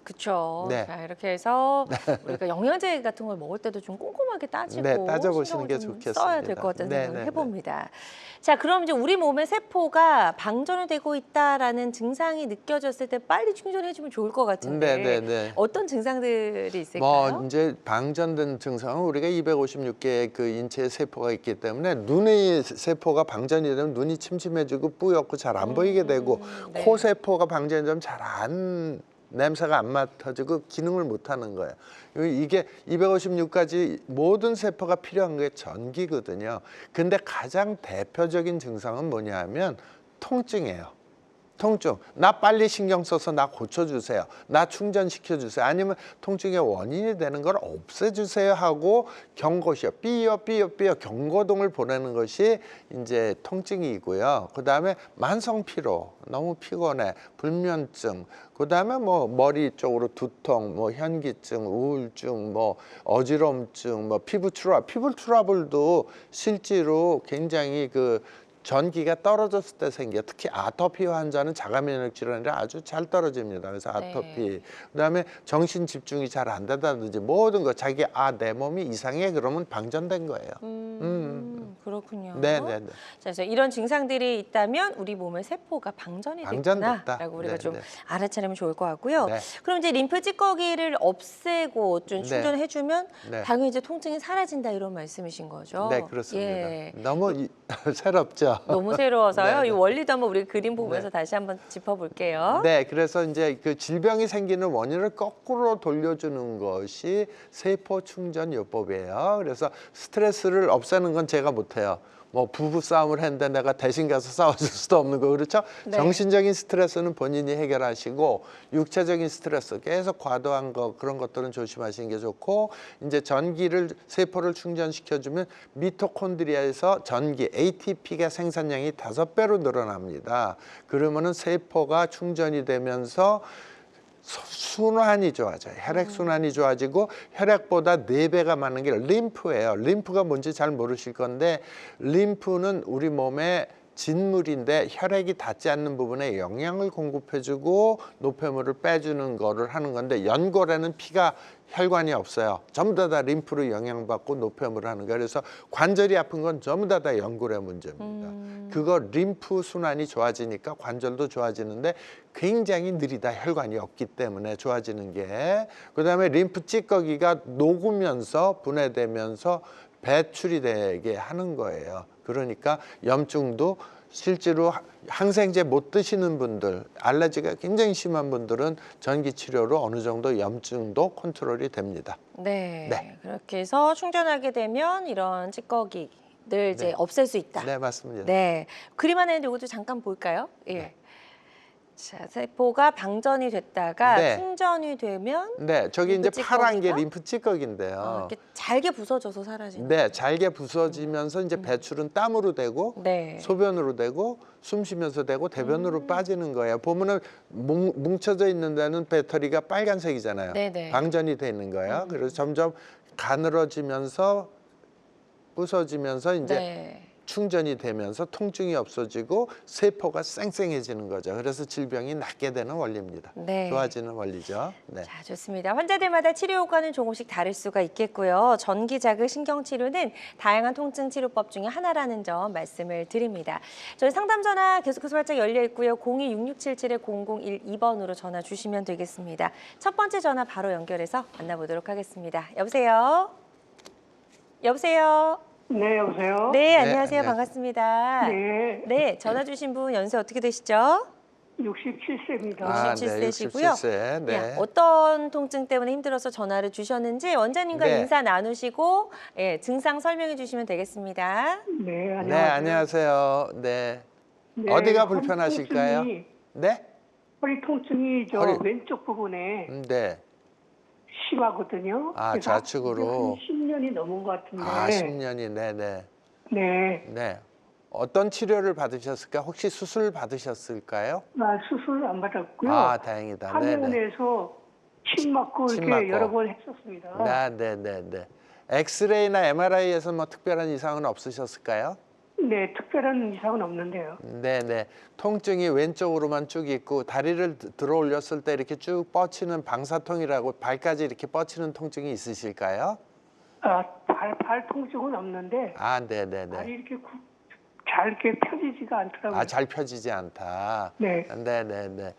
그렇죠. 네. 자, 이렇게 해서 우리가 영양제 같은 걸 먹을 때도 좀 꼼꼼하게 따지고 네, 따져보시는 게 신경을 좀 좋겠습니다. 써야 될 것 같다는 네, 생각을 네, 해봅니다. 자, 그럼 이제 우리 몸의 세포가 방전이 되고 있다라는 증상이 느껴졌을 때 빨리 충전해주면 좋을 것 같은데 네, 네, 네. 어떤 증상들이 있을까요? 뭐 이제 방전된 증상은 우리가 256개의 그 인체의 세포가 있기 때문에 눈의 세포가 방전이 되면 눈이 침침해지고 뿌옇고 잘 안 보이게 되고 네. 코 세포가 방전이 되면 잘 안 냄새가 안 맡아지고 기능을 못 하는 거예요. 이게 256가지 모든 세포가 필요한 게 전기거든요. 근데 가장 대표적인 증상은 뭐냐 하면 통증이에요. 통증. 나 빨리 신경 써서 나 고쳐주세요. 나 충전시켜주세요. 아니면 통증의 원인이 되는 걸 없애주세요 하고 경고시요. 삐요 삐요 삐요 경고등을 보내는 것이 이제 통증이고요. 그다음에 만성 피로, 너무 피곤해, 불면증. 그다음에 뭐 머리 쪽으로 두통, 뭐 현기증, 우울증, 뭐 어지럼증, 뭐 피부 트러블도 실제로 굉장히 그 전기가 떨어졌을 때 생겨. 특히 아토피 환자는 자가 면역 질환이 아주 잘 떨어집니다. 그래서 아토피, 그다음에 정신 집중이 잘 안 된다든지 모든 거 자기 내 몸이 이상해 그러면 방전된 거예요. 그렇군요. 네. 자, 그래서 이런 증상들이 있다면 우리 몸의 세포가 방전이 방전됐다. 됐구나라고 우리가 네, 좀 네. 알아차리면 좋을 것 같고요. 네. 그럼 이제 림프 찌꺼기를 없애고 좀 네. 충전해주면 네. 당연히 이제 통증이 사라진다 이런 말씀이신 거죠? 네, 그렇습니다. 예. 너무 새롭죠. 너무 새로워서요. 네, 네. 이 원리도 한번 우리 그림 보면서 다시 한번 짚어볼게요. 네, 그래서 이제 그 질병이 생기는 원인을 거꾸로 돌려주는 것이 세포 충전 요법이에요. 그래서 스트레스를 없애는 건 제가 못해요. 뭐 부부 싸움을 했는데 내가 대신 가서 싸워줄 수도 없는 거 그렇죠? 네. 정신적인 스트레스는 본인이 해결하시고 육체적인 스트레스 계속 과도한 거 그런 것들은 조심하시는 게 좋고 이제 전기를 세포를 충전시켜주면 미토콘드리아에서 전기 ATP가 생산량이 5배로 늘어납니다. 그러면은 세포가 충전이 되면서 순환이 좋아져요. 혈액 순환이 좋아지고 혈액보다 4배가 많은 게 림프예요. 림프가 뭔지 잘 모르실 건데 림프는 우리 몸의 진물인데 혈액이 닿지 않는 부분에 영양을 공급해주고 노폐물을 빼주는 거를 하는 건데 연골에는 피가 혈관이 없어요. 전부 다 림프로 영양받고 노폐물을 하는 거예요. 그래서 관절이 아픈 건 전부 다 연골의 문제입니다. 그거 림프 순환이 좋아지니까 관절도 좋아지는데 굉장히 느리다. 혈관이 없기 때문에 좋아지는 게. 그다음에 림프 찌꺼기가 녹으면서 분해되면서 배출이 되게 하는 거예요. 그러니까 염증도 실제로 항생제 못 드시는 분들, 알레르기가 굉장히 심한 분들은 전기 치료로 어느 정도 염증도 컨트롤이 됩니다. 네. 그렇게 해서 충전하게 되면 이런 찌꺼기들 이제 네. 없앨 수 있다. 네, 맞습니다. 네. 그림 안에 있는 이것도 잠깐 볼까요? 예. 자, 세포가 방전이 됐다가 네. 충전이 되면 네, 저기 림프 이제 파란 게 찌꺼기가? 림프 찌꺼기인데요. 이렇게 잘게 부서져서 사라지는. 네, 잘게 부서지면서 이제 배출은 땀으로 되고 네. 소변으로 되고 숨 쉬면서 되고 대변으로 빠지는 거예요. 보면은 뭉쳐져 있는 데는 배터리가 빨간색이잖아요. 네네. 방전이 돼 있는 거예요. 그래서 점점 가늘어지면서 부서지면서 이제 네. 충전이 되면서 통증이 없어지고 세포가 쌩쌩해지는 거죠. 그래서 질병이 낫게 되는 원리입니다. 네. 좋아지는 원리죠. 네. 자, 좋습니다. 환자들마다 치료 효과는 조금씩 다를 수가 있겠고요. 전기 자극 신경 치료는 다양한 통증 치료법 중에 하나라는 점 말씀을 드립니다. 저희 상담 전화 계속해서 활짝 열려 있고요. 02-6677-0012번으로 전화 주시면 되겠습니다. 첫 번째 전화 바로 연결해서 만나보도록 하겠습니다. 여보세요? 여보세요? 네, 여보세요? 네, 안녕하세요. 안녕하세요. 반갑습니다. 네, 네, 전화 주신 분 연세 어떻게 되시죠? 67세입니다. 아, 67세시고요. 67세. 네. 어떤 통증 때문에 힘들어서 전화를 주셨는지 원장님과 네. 인사 나누시고 증상 설명해 주시면 되겠습니다. 네, 안녕하세요. 네, 안녕하세요. 네. 네, 어디가 허리 불편하실까요? 통증이- 네? 허리 통증이 저 허리- 왼쪽 부분에 네. 심하거든요. 아, 그래서 좌측으로. 한 10년이 넘은 것 같은데. 아, 10년이. 네, 네. 네, 네. 어떤 치료를 받으셨을까? 혹시 수술 받으셨을까요? 수술 안 받았고요. 아, 다행이다. 네, 네. 한의원에서 침 맞고 침 이렇게 맞고. 여러 번 했었습니다. 네, 네, 네, 네. 엑스레이나 MRI에서 뭐 특별한 이상은 없으셨을까요? 네, 특별한 이상은 없는데요. 네네. 통증이 왼쪽으로만 쭉 있고 다리를 들어 올렸을 때 이렇게 쭉 뻗치는 방사통이라고 발까지 이렇게 뻗치는 통증이 있으실까요? 발 통증은 없는데 아, 네네네. 발이 이렇게 잘 이렇게 펴지지가 않더라고요. 아, 잘 펴지지 않다. 네. 네네네.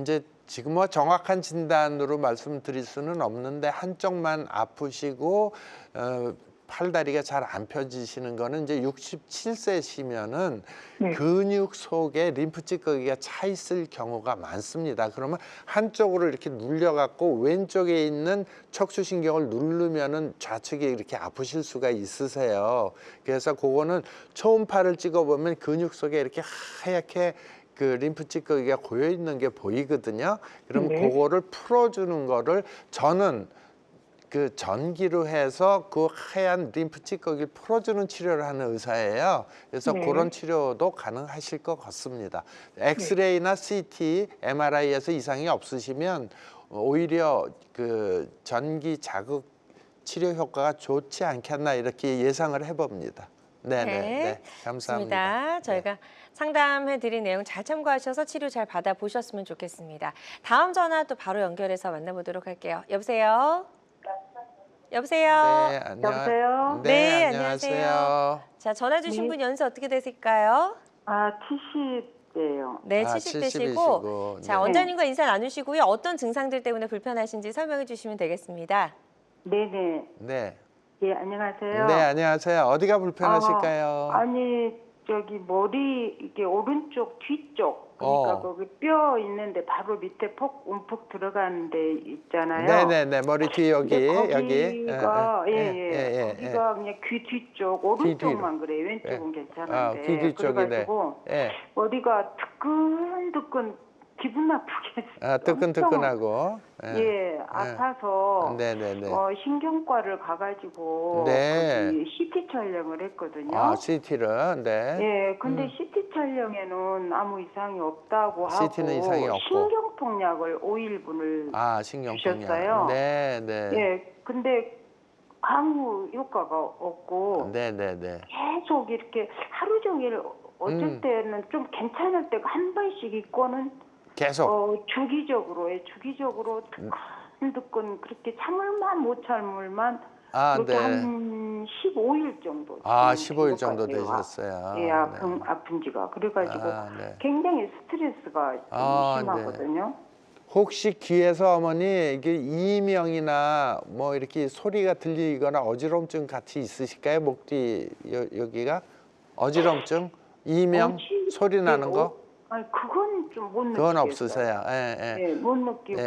이제 지금 뭐 정확한 진단으로 말씀드릴 수는 없는데 한쪽만 아프시고 팔다리가 잘 안 펴지시는 거는 이제 67세시면은 네. 근육 속에 림프 찌꺼기가 차 있을 경우가 많습니다. 그러면 한쪽으로 이렇게 눌려갖고 왼쪽에 있는 척추신경을 누르면은 좌측에 이렇게 아프실 수가 있으세요. 그래서 그거는 초음파를 찍어보면 근육 속에 이렇게 하얗게 그 림프 찌꺼기가 고여 있는 게 보이거든요. 그럼 네. 그거를 풀어주는 거를 저는 그 전기로 해서 그 하얀 림프 찌꺼기를 풀어주는 치료를 하는 의사예요. 그래서 네. 그런 치료도 가능하실 것 같습니다. 엑스레이나 CT, MRI에서 이상이 없으시면 오히려 그 전기 자극 치료 효과가 좋지 않겠나 이렇게 예상을 해봅니다. 네네. 네, 감사합니다. 좋습니다. 저희가 상담해드린 내용 잘 참고하셔서 치료 잘 받아보셨으면 좋겠습니다. 다음 전화 또 바로 연결해서 만나보도록 할게요. 여보세요? 여보세요? 네, 여보세요? 네, 안녕하세요. 자, 전화 주신 네. 분 연세 어떻게 되실까요? 70대예요. 네, 아, 70대시고. 70이시고. 자, 네. 원장님과 인사 나누시고요. 어떤 증상들 때문에 불편하신지 설명해 주시면 되겠습니다. 네네. 네. 예, 안녕하세요. 네, 안녕하세요. 어디가 불편하실까요? 아니, 저기 머리, 이게 오른쪽 뒤쪽. 그러니까 거기 뼈 있는데 바로 밑에 폭 움푹 들어가는 데 있잖아요. 네네네. 머리 뒤 여기, 근데 여기. 거기가, 예. 거기가 그냥 귀 뒤쪽, 오른쪽만 그래요. 왼쪽은 괜찮은데. 귀 뒤쪽이네. 그래가지고 예. 머리가 뜨끈뜨끈 기분 나쁘게. 뜨끈뜨끈하고. 예, 아파서 네네네. 신경과를 가가지고 네. 거기 CT 촬영을 했거든요. 아, CT를. 네. 예, 근데 CT 촬영에는 아무 이상이 없다고 하고 CT는 이상이 없고. 신경통약을 5일분을 아, 신경통약. 주셨어요. 네네. 예, 근데 아무 효과가 없고 네네네. 계속 이렇게 하루 종일 어쩔 때는 좀 괜찮을 때가 한 번씩 있고는 계속. 주기적으로 뜨끈뜨끈 그렇게 참을만 못 참을만 아, 그렇게 네. 한 15일 정도. 아, 지금 15일 된 정도 것 같아요. 되셨어요. 예, 네. 아픈 지가. 그래가지고 아, 네. 굉장히 스트레스가 좀 아, 심하거든요. 혹시 귀에서 어머니 이게 이명이나 뭐 이렇게 소리가 들리거나 어지럼증 같이 있으실까요? 목 뒤 여기가 어지럼증, 이명, 소리 나는 거? 아니 그건 좀 못 느끼겠어요. 그건 없으세요. 예. 네, 못 느끼고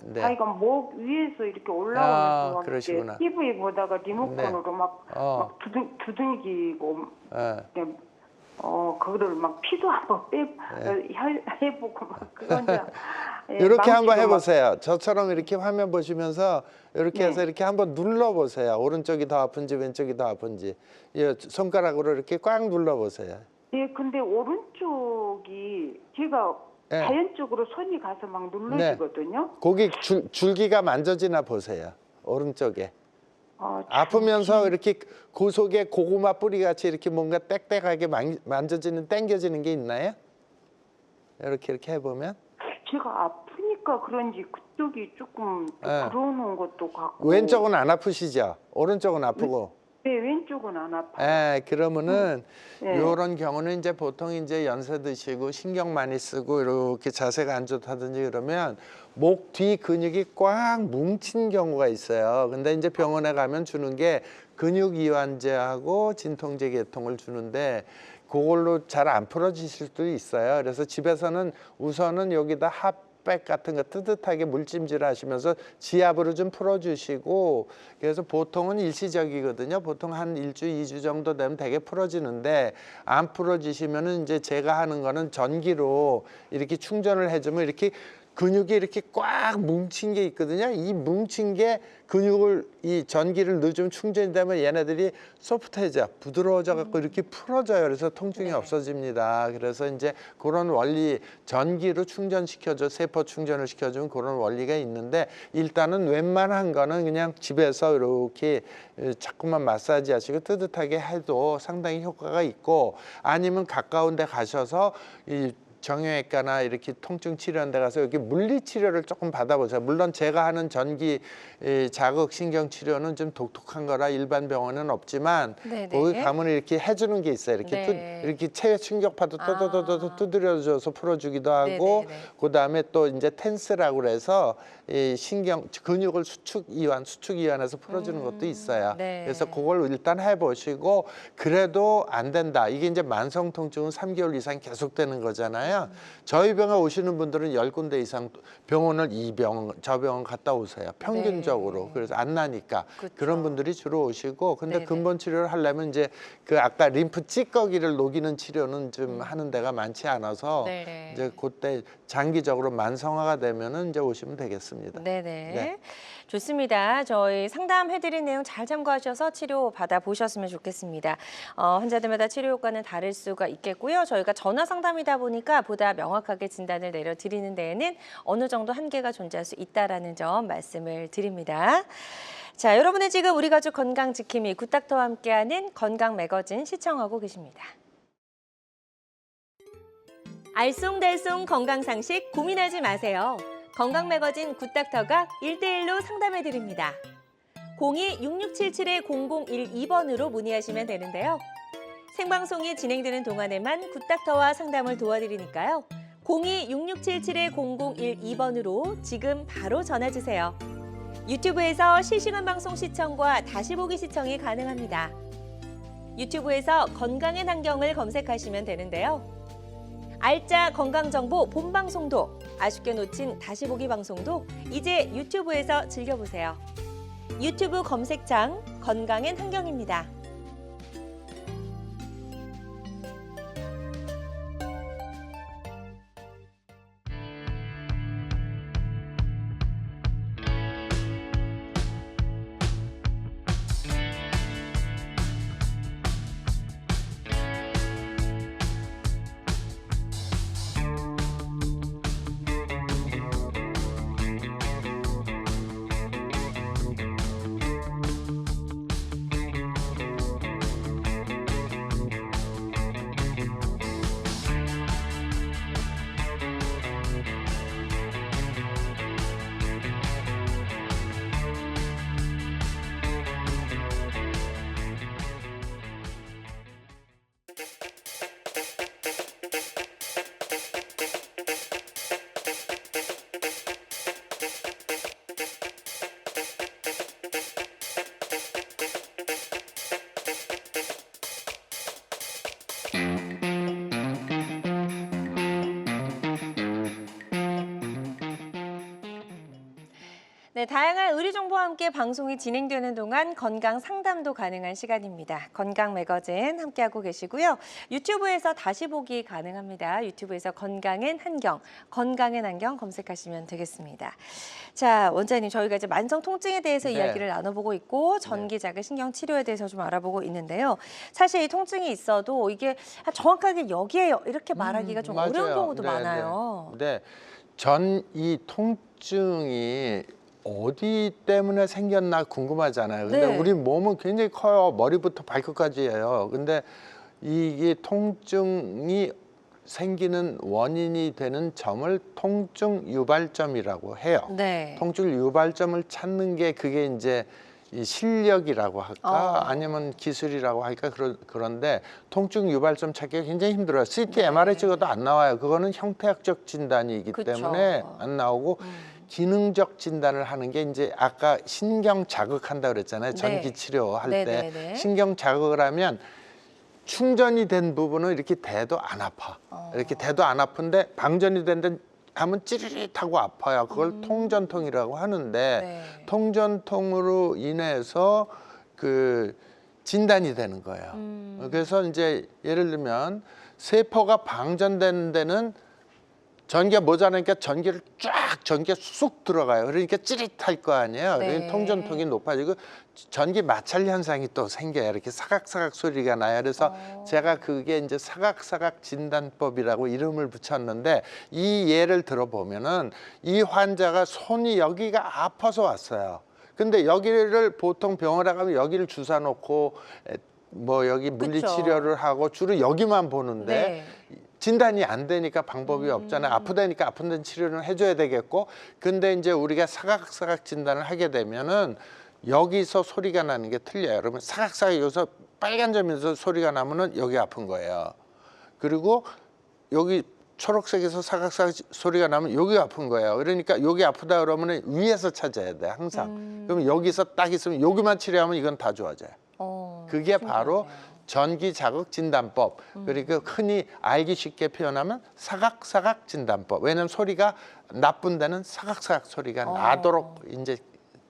네. 자기가 목 위에서 이렇게 아, 올라오면서 그러시구나. TV 보다가 리모컨으로 막 두들기고 예. 그냥, 그거를 막 피도 한번 해보고 막 그건 이렇게 한번 망치로 해보세요. 저처럼 이렇게 화면 보시면서 이렇게 네. 해서 이렇게 한번 눌러보세요. 오른쪽이 더 아픈지 왼쪽이 더 아픈지. 이 손가락으로 이렇게 꽉 눌러보세요. 예, 근데 오른쪽이 제가 네. 자연적으로 손이 가서 막 눌러지거든요. 거기 줄기가 만져지나 보세요. 오른쪽에. 아프면서 이렇게 그 속에 고구마 뿌리 같이 이렇게 뭔가 빽빽하게 만져지는 당겨지는 게 있나요? 이렇게 해보면 제가 아프니까 그런지 그쪽이 조금 들어오는 것도 같고. 왼쪽은 안 아프시죠? 오른쪽은 아프고. 네, 왼쪽은 안 아파요. 예, 그러면은 네. 이런 경우는 이제 보통 이제 연세 드시고 신경 많이 쓰고 이렇게 자세가 안 좋다든지 그러면 목 뒤 근육이 꽉 뭉친 경우가 있어요. 근데 이제 병원에 가면 주는 게 근육 이완제하고 진통제 계통을 주는데 그걸로 잘 안 풀어지실 수도 있어요. 그래서 집에서는 우선은 여기다 핫백 같은 거 뜨뜻하게 물찜질 하시면서 지압으로 좀 풀어주시고, 그래서 보통은 일시적이거든요. 보통 한 1주, 2주 정도 되면 되게 풀어지는데 안 풀어지시면은 이제 제가 하는 거는 전기로 이렇게 충전을 해주면 이렇게 근육이 이렇게 꽉 뭉친 게 있거든요. 이 뭉친 게 근육을 이 전기를 넣어주면 충전이 되면 얘네들이 소프트해져 부드러워져 갖고 이렇게 풀어져요. 그래서 통증이 네. 없어집니다. 그래서 이제 그런 원리 전기로 충전시켜줘 세포 충전을 시켜주면 그런 원리가 있는데 일단은 웬만한 거는 그냥 집에서 이렇게 자꾸만 마사지 하시고 뜨뜻하게 해도 상당히 효과가 있고 아니면 가까운 데 가셔서 이 정형외과나 이렇게 통증 치료하는 데 가서 여기 물리 치료를 조금 받아보세요. 물론 제가 하는 전기 자극 신경 치료는 좀 독특한 거라 일반 병원은 없지만 네네. 거기 가면 이렇게 해주는 게 있어요. 이렇게 네. 이렇게 체외 충격파도 또또또또 두드려줘서 풀어주기도 하고 네네네. 그 다음에 또 이제 텐스라고 그래서 이 신경 근육을 수축 이완해서 풀어주는 것도 있어요. 네. 그래서 그걸 일단 해보시고 그래도 안 된다. 이게 이제 만성 통증은 3개월 이상 계속되는 거잖아요. 저희 병에 오시는 분들은 10군데 이상 병원을 이 병원 저 병원 갔다 오세요. 평균적으로. 네. 그래서 안 나니까 그쵸. 그런 분들이 주로 오시고 근데 네네. 근본 치료를 하려면 이제 그 아까 림프 찌꺼기를 녹이는 치료는 좀 하는 데가 많지 않아서 네. 이제 그때 장기적으로 만성화가 되면은 이제 오시면 되겠습니다. 네네. 네. 좋습니다. 저희 상담해드린 내용 잘 참고하셔서 치료 받아보셨으면 좋겠습니다. 환자들마다 치료 효과는 다를 수가 있겠고요. 저희가 전화 상담이다 보니까 보다 명확하게 진단을 내려드리는 데에는 어느 정도 한계가 존재할 수 있다는 점 말씀을 드립니다. 자, 여러분은 지금 우리 가족 건강 지킴이 굿닥터와 함께하는 건강 매거진 시청하고 계십니다. 알쏭달쏭 건강 상식 고민하지 마세요. 건강 매거진 굿닥터가 1대1로 상담해 드립니다. 02-6677-0012번으로 문의하시면 되는데요. 생방송이 진행되는 동안에만 굿닥터와 상담을 도와드리니까요. 02-6677-0012번으로 지금 바로 전화 주세요. 유튜브에서 실시간 방송 시청과 다시 보기 시청이 가능합니다. 유튜브에서 건강의 환경을 검색하시면 되는데요. 알짜 건강정보 본방송도 아쉽게 놓친 다시 보기 방송도 이제 유튜브에서 즐겨보세요. 유튜브 검색창 건강엔 환경입니다. 네, 다양한 의료 정보와 함께 방송이 진행되는 동안 건강 상담도 가능한 시간입니다. 건강 매거진 함께하고 계시고요. 유튜브에서 다시 보기 가능합니다. 유튜브에서 건강엔 한경, 건강엔 한경 검색하시면 되겠습니다. 자, 원장님, 저희가 이제 만성 통증에 대해서 네. 이야기를 나눠보고 있고 전기 자극 신경 치료에 대해서 좀 알아보고 있는데요. 사실 이 통증이 있어도 이게 정확하게 여기에요 이렇게 말하기가 좀 맞아요. 어려운 경우도 네, 많아요. 네. 이 통증이 어디 때문에 생겼나 궁금하잖아요. 근데 네. 우리 몸은 굉장히 커요. 머리부터 발끝까지예요. 근데 이게 통증이 생기는 원인이 되는 점을 통증 유발점이라고 해요. 네. 통증 유발점을 찾는 게 그게 이제 이 실력이라고 할까 아니면 기술이라고 할까 그런데 통증 유발점 찾기가 굉장히 힘들어요. CT, MRI 찍어도 안 나와요. 그거는 형태학적 진단이기 그쵸. 때문에 안 나오고 기능적 진단을 하는 게 이제 아까 신경 자극한다 그랬잖아요. 전기 치료할 때 네네네. 신경 자극을 하면 충전이 된 부분은 이렇게 대도 안 아파. 이렇게 대도 안 아픈데 방전이 된 데 하면 찌릿하고 아파요. 그걸 통전통이라고 하는데 네. 통전통으로 인해서 그 진단이 되는 거예요. 그래서 이제 예를 들면 세포가 방전되는 데는 전기가 모자라니까 전기가 쑥 들어가요. 그러니까 찌릿할 거 아니에요. 네. 그러니까 통전통이 높아지고 전기 마찰 현상이 또 생겨요. 이렇게 사각사각 소리가 나요. 그래서 제가 그게 이제 사각사각 진단법이라고 이름을 붙였는데, 이 예를 들어보면은 이 환자가 손이 여기가 아파서 왔어요. 근데 여기를 보통 병원에 가면 여기를 주사 놓고 뭐 여기 물리치료를 하고 주로 여기만 보는데 네. 진단이 안 되니까 방법이 없잖아요. 아프다니까 아픈 데 치료는 해줘야 되겠고, 근데 이제 우리가 사각사각 진단을 하게 되면은 여기서 소리가 나는 게 틀려요. 그러면 사각사각 여기서 빨간 점에서 소리가 나면은 여기 아픈 거예요. 그리고 여기 초록색에서 사각사각 소리가 나면 여기 아픈 거예요. 그러니까 여기 아프다 그러면 위에서 찾아야 돼, 항상. 그럼 여기서 딱 있으면 여기만 치료하면 이건 다 좋아져요. 그게 바로 전기 자극 진단법. 그리고 흔히 알기 쉽게 표현하면 사각사각 진단법. 왜냐하면 소리가 나쁜 데는 사각사각 소리가 나도록 이제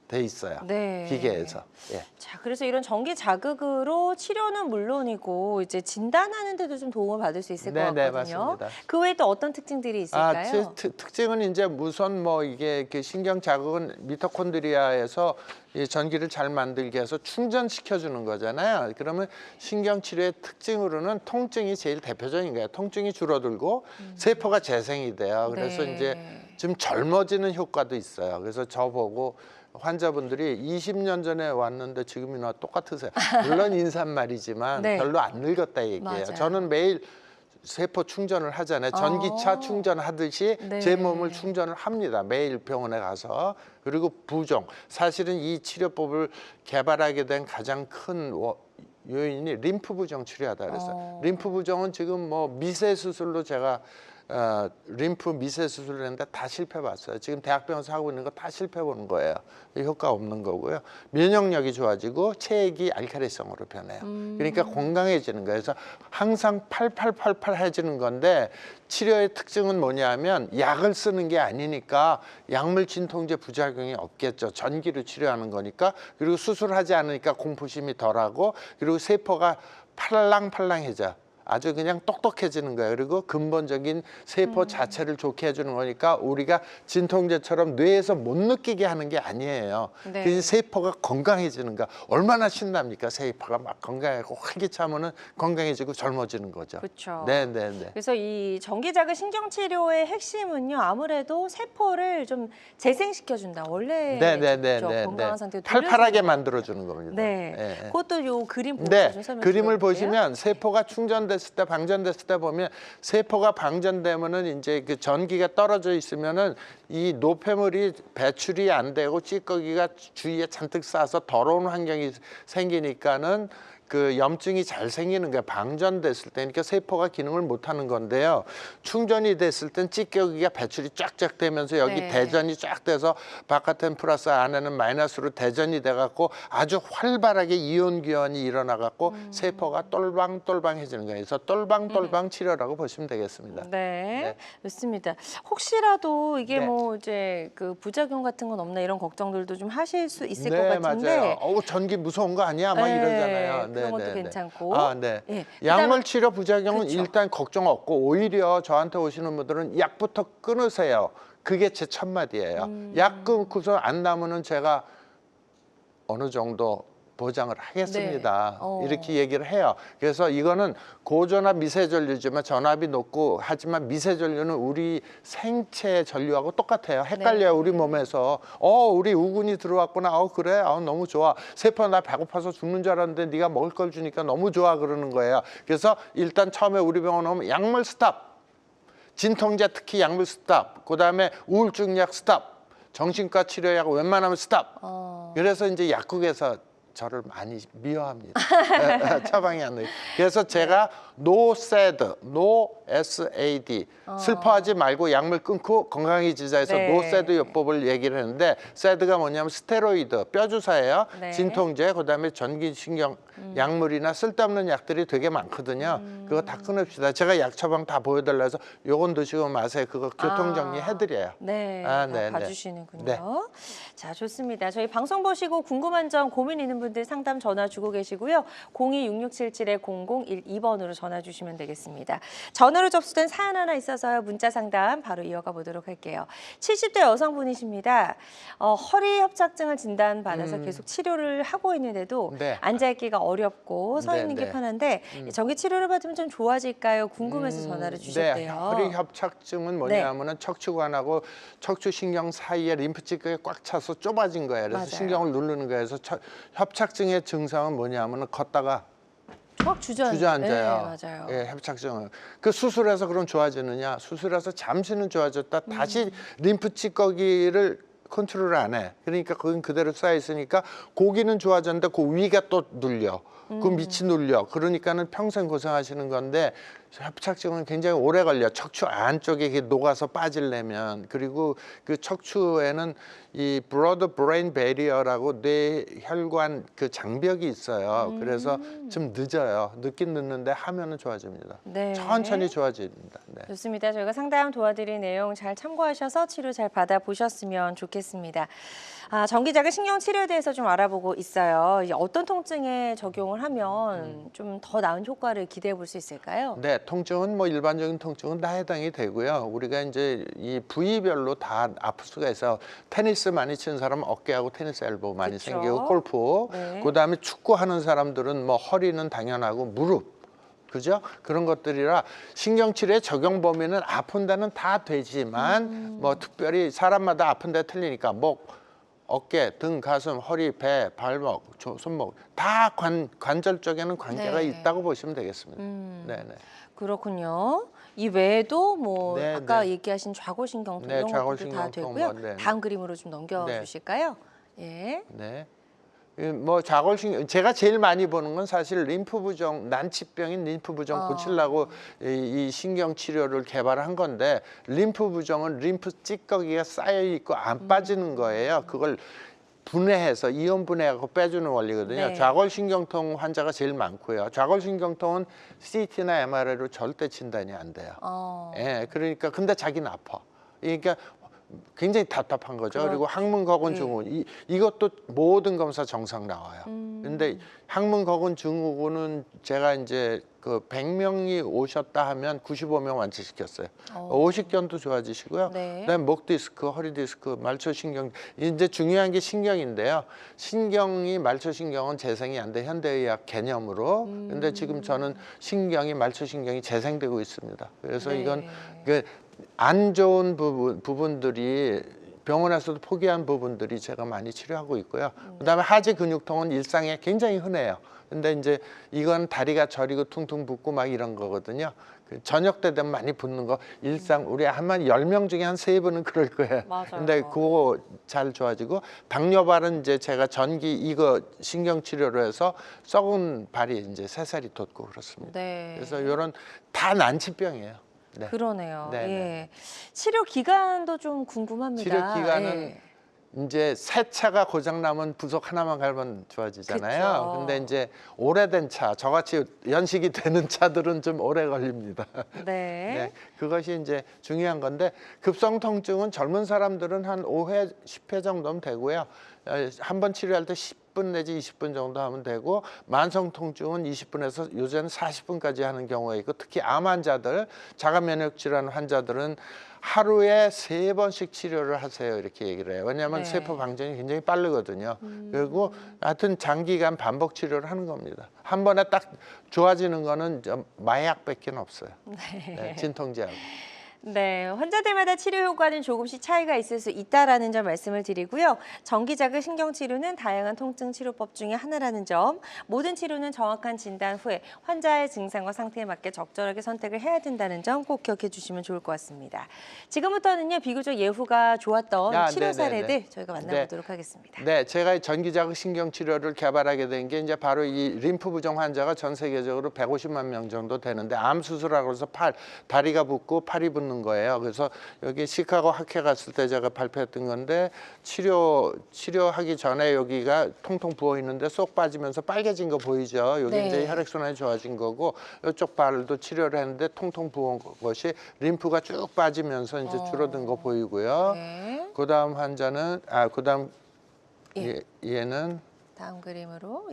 돼 있어요. 네. 기계에서. 예. 자, 그래서 이런 전기 자극으로 치료는 물론이고 이제 진단하는 데도 좀 도움을 받을 수 있을 것 네, 같거든요. 맞습니다. 그 외에 또 어떤 특징들이 있을까요? 특징은 이제 우선 뭐 이게 그 신경 자극은 미토콘드리아에서 이 전기를 잘 만들게 해서 충전시켜 주는 거잖아요. 그러면 신경 치료의 특징으로는 통증이 제일 대표적인 거예요. 통증이 줄어들고 세포가 재생이 돼요. 그래서 네. 이제 좀 젊어지는 효과도 있어요. 그래서 저보고 환자분들이 20년 전에 왔는데 지금이나 똑같으세요. 물론 인사말이지만 네. 별로 안 늙었다 얘기예요. 맞아요. 저는 매일 세포 충전을 하잖아요. 전기차 충전하듯이 네. 제 몸을 충전을 합니다. 매일 병원에 가서. 그리고 부종. 사실은 이 치료법을 개발하게 된 가장 큰 요인이 림프 부종 치료하다 그랬어요. 림프 부종은 지금 뭐 미세 수술로 제가 림프 미세 수술을 했는데 다 실패 봤어요. 지금 대학병원에서 하고 있는 거 다 실패 보는 거예요. 효과 없는 거고요. 면역력이 좋아지고 체액이 알칼리성으로 변해요. 그러니까 건강해지는 거예요. 그래서 항상 팔팔팔팔해지는 건데, 치료의 특징은 뭐냐면 약을 쓰는 게 아니니까 약물 진통제 부작용이 없겠죠. 전기로 치료하는 거니까. 그리고 수술하지 않으니까 공포심이 덜하고, 그리고 세포가 팔랑팔랑해져. 아주 그냥 똑똑해지는 거예요. 그리고 근본적인 세포 자체를 좋게 해주는 거니까 우리가 진통제처럼 뇌에서 못 느끼게 하는 게 아니에요. 네. 그 세포가 건강해지는 거 얼마나 신납니까? 세포가 막 건강하고 활기차면은 건강해지고 젊어지는 거죠. 그렇죠. 네. 그래서 이 전기 자극 신경 치료의 핵심은요, 아무래도 세포를 좀 재생시켜준다. 원래 건강한 상태로 팔팔하게 돌려주는 만들어주는 겁니다. 네. 예. 그것도 요 그림 보고 네, 좀 설명 그림을 드려볼게요. 보시면 세포가 충전됐을 때, 방전됐을 때 보면 세포가 방전되면은 이제 그 전기가 떨어져 있으면은 이 노폐물이 배출이 안 되고 찌꺼기가 주위에 잔뜩 쌓아서 더러운 환경이 생기니까는 그 염증이 잘 생기는 거예요. 방전됐을 때. 그러니까 세포가 기능을 못 하는 건데요. 충전이 됐을 땐 찌꺼기가 배출이 쫙쫙 되면서 여기 네. 대전이 쫙 돼서 바깥엔 플러스 안에는 마이너스로 대전이 돼 갖고 아주 활발하게 이온 교환이 일어나 갖고 세포가 똘방똘방해지는 거예요. 그래서 똘방똘방 치료라고 보시면 되겠습니다. 네, 좋습니다. 혹시라도 이게 네. 뭐 이제 그 부작용 같은 건 없나 이런 걱정들도 좀 하실 수 있을 것 네, 같은데. 맞아요. 전기 무서운 거 아니야? 막 네, 이러잖아요. 그런 것도 괜찮고. 네. 예, 약물 치료 부작용은 그렇죠. 일단 걱정 없고, 오히려 저한테 오시는 분들은 약부터 끊으세요. 그게 제 첫 마디예요. 약 끊고서 안 나면은 제가 어느 정도 보장을 하겠습니다. 네. 이렇게 얘기를 해요. 그래서 이거는 고전압 미세전류지만 전압이 높고, 하지만 미세전류는 우리 생체 전류하고 똑같아요. 헷갈려요. 네. 우리 몸에서. 우리 우군이 들어왔구나. 그래. 너무 좋아. 세포 나 배고파서 죽는 줄 알았는데 네가 먹을 걸 주니까 너무 좋아 그러는 거예요. 그래서 일단 처음에 우리 병원 오면 약물 스탑. 진통제 특히 약물 스탑. 그다음에 우울증 약 스탑. 정신과 치료약 웬만하면 스탑. 그래서 이제 약국에서 저를 많이 미워합니다. 처방이 안 돼요. 그래서 제가 no sad, no SAD, 슬퍼하지 말고 약물 끊고 건강해지자 해서 네. no sad 요법을 얘기를 했는데, sad가 뭐냐면 스테로이드, 뼈주사예요. 네. 진통제, 그다음에 전기신경 약물이나 쓸데없는 약들이 되게 많거든요. 그거 다 끊읍시다. 제가 약 처방 다 보여달라 해서 요건 드시고 마세요. 그거 교통정리 해드려요. 네, 다 다 봐주시는군요. 네. 자, 좋습니다. 저희 방송 보시고 궁금한 점, 고민 있는 분들 상담 전화 주고 계시고요. 026677-0012번으로 전화 전화 주시면 되겠습니다. 전화로 접수된 사연 하나 있어서요. 문자 상담 바로 이어가 보도록 할게요. 70대 여성분이십니다. 허리 협착증을 진단받아서 계속 치료를 하고 있는데도 네. 앉아있기가 어렵고 서 있는 네, 게 네. 편한데 전기 치료를 받으면 좀 좋아질까요? 궁금해서 전화를 주셨대요. 네, 허리 협착증은 뭐냐면은 척추관하고 척추신경 사이에 림프질이 꽉 차서 좁아진 거예요. 그래서 맞아요. 신경을 누르는 거예요. 그래서 협착증의 증상은 뭐냐면은 걷다가 막 주저앉아요. 네, 맞아요. 예, 협착증은. 그 수술해서 그럼 좋아지느냐? 수술해서 잠시는 좋아졌다. 다시 림프 찌꺼기를 컨트롤을 안 해. 그러니까 그건 그대로 쌓여 있으니까 고기는 좋아졌는데 그 위가 또 눌려. 그 밑이 눌려. 그러니까는 평생 고생하시는 건데 협착증은 굉장히 오래 걸려. 척추 안쪽에 이게 녹아서 빠지려면. 그리고 그 척추에는 이 브로드 브레인 베리어라고 뇌혈관 그 장벽이 있어요. 그래서 좀 늦어요. 늦긴 늦는데 하면은 좋아집니다. 네. 천천히 좋아집니다. 네. 좋습니다. 저희가 상담 도와드릴 내용 잘 참고하셔서 치료 잘 받아보셨으면 좋겠습니다. 전기자극 신경치료에 대해서 좀 알아보고 있어요. 이제 어떤 통증에 적용을 하면 좀 더 나은 효과를 기대해 볼 수 있을까요? 네, 통증은 뭐 일반적인 통증은 다 해당이 되고요. 우리가 이제 이 부위별로 다 아플 수가 있어. 테니스 많이 치는 사람은 어깨하고 테니스 엘보 많이 그쵸. 생기고 골프. 네. 그다음에 축구 하는 사람들은 뭐 허리는 당연하고 무릎. 그죠? 그런 것들이라 신경치료의 적용 범위는 아픈 데는 다 되지만 뭐 특별히 사람마다 아픈 데 틀리니까 목, 어깨, 등, 가슴, 허리, 배, 발목, 손목 다 관절 쪽에는 관계가 네. 있다고 보시면 되겠습니다. 네네. 그렇군요. 이 외에도 뭐 네, 아까 네. 얘기하신 좌골신경통 네, 이런 것도 다 좌골신경통 되고요. 뭐, 네. 다음 그림으로 좀 넘겨주실까요? 예. 네. 뭐 좌골신경 제가 제일 많이 보는 건 사실 림프 부종 난치병인 림프 부종 고치려고 이 신경 치료를 개발한 건데 림프 부종은 림프 찌꺼기가 쌓여 있고 안 빠지는 거예요. 그걸 분해해서 이온 분해하고 빼주는 원리거든요. 네. 좌골신경통 환자가 제일 많고요. 좌골신경통은 CT나 MRI로 절대 진단이 안 돼요. 예, 그러니까 근데 자기는 아파. 그러니까 굉장히 답답한 거죠. 그렇죠. 그리고 항문거군 네. 증후군 이것도 모든 검사 정상 나와요. 근데 항문거군 증후군은 제가 이제 그 100명이 오셨다 하면 95명 완치시켰어요. 오십견도 좋아지시고요. 네. 그다음에 목 디스크, 허리 디스크, 말초신경 이제 중요한 게 신경인데요. 신경이 말초신경은 재생이 안 돼 현대의학 개념으로. 근데 지금 저는 신경이 말초신경이 재생되고 있습니다. 그래서 네. 이건 그 안 좋은 부분들이 병원에서도 포기한 부분들이 제가 많이 치료하고 있고요. 그다음에 하지 근육통은 일상에 굉장히 흔해요. 근데 이제 이건 다리가 저리고 퉁퉁 붓고 막 이런 거거든요. 그 저녁 때 되면 많이 붓는 거 일상 우리 한 10명 중에 한 3분은 그럴 거예요. 맞아요. 근데 그거 잘 좋아지고 당뇨발은 이제 제가 전기 이거 신경 치료로 해서 썩은 발이 이제 새살이 돋고 그렇습니다. 네. 그래서 이런 다 난치병이에요. 네. 그러네요. 네, 예. 네. 치료 기간도 좀 궁금합니다. 치료 기간은 예. 이제 새 차가 고장 나면 부속 하나만 갈면 좋아지잖아요. 그쵸. 근데 이제 오래된 차, 저같이 연식이 되는 차들은 좀 오래 걸립니다. 네. 네, 그것이 이제 중요한 건데 급성 통증은 젊은 사람들은 한 5회, 10회 정도면 되고요. 한 번 치료할 때 10분 내지 20분 정도 하면 되고 만성 통증은 20분에서 요새는 40분까지 하는 경우가 있고 특히 암 환자들, 자가 면역 질환 환자들은 하루에 3번씩 치료를 하세요 이렇게 얘기를 해요. 왜냐하면 네. 세포 방전이 굉장히 빠르거든요. 그리고 하여튼 장기간 반복 치료를 하는 겁니다. 한 번에 딱 좋아지는 거는 마약밖에 없어요. 네, 진통제하고. 네, 환자들마다 치료 효과는 조금씩 차이가 있을 수 있다라는 점 말씀을 드리고요. 전기자극 신경치료는 다양한 통증 치료법 중에 하나라는 점, 모든 치료는 정확한 진단 후에 환자의 증상과 상태에 맞게 적절하게 선택을 해야 된다는 점 꼭 기억해 주시면 좋을 것 같습니다. 지금부터는요, 비교적 예후가 좋았던 치료 네네네. 사례들 저희가 만나보도록 하겠습니다. 네, 제가 전기자극 신경치료를 개발하게 된 게 이제 바로 이 림프 부종 환자가 전 세계적으로 150만 명 정도 되는데 암 수술하고 해서 다리가 붓고 팔이 붓는 거예요. 그래서 여기 시카고 학회 갔을 때 제가 발표했던 건데 치료하기 전에 여기가 통통 부어 있는데 쏙 빠지면서 빨개진 거 보이죠? 여기 네. 이제 혈액순환이 좋아진 거고 이쪽 발도 치료를 했는데 통통 부은 것이 림프가 쭉 빠지면서 이제 줄어든 거 보이고요. 네. 그다음 환자는 그다음 예. 얘는 다음 그림으로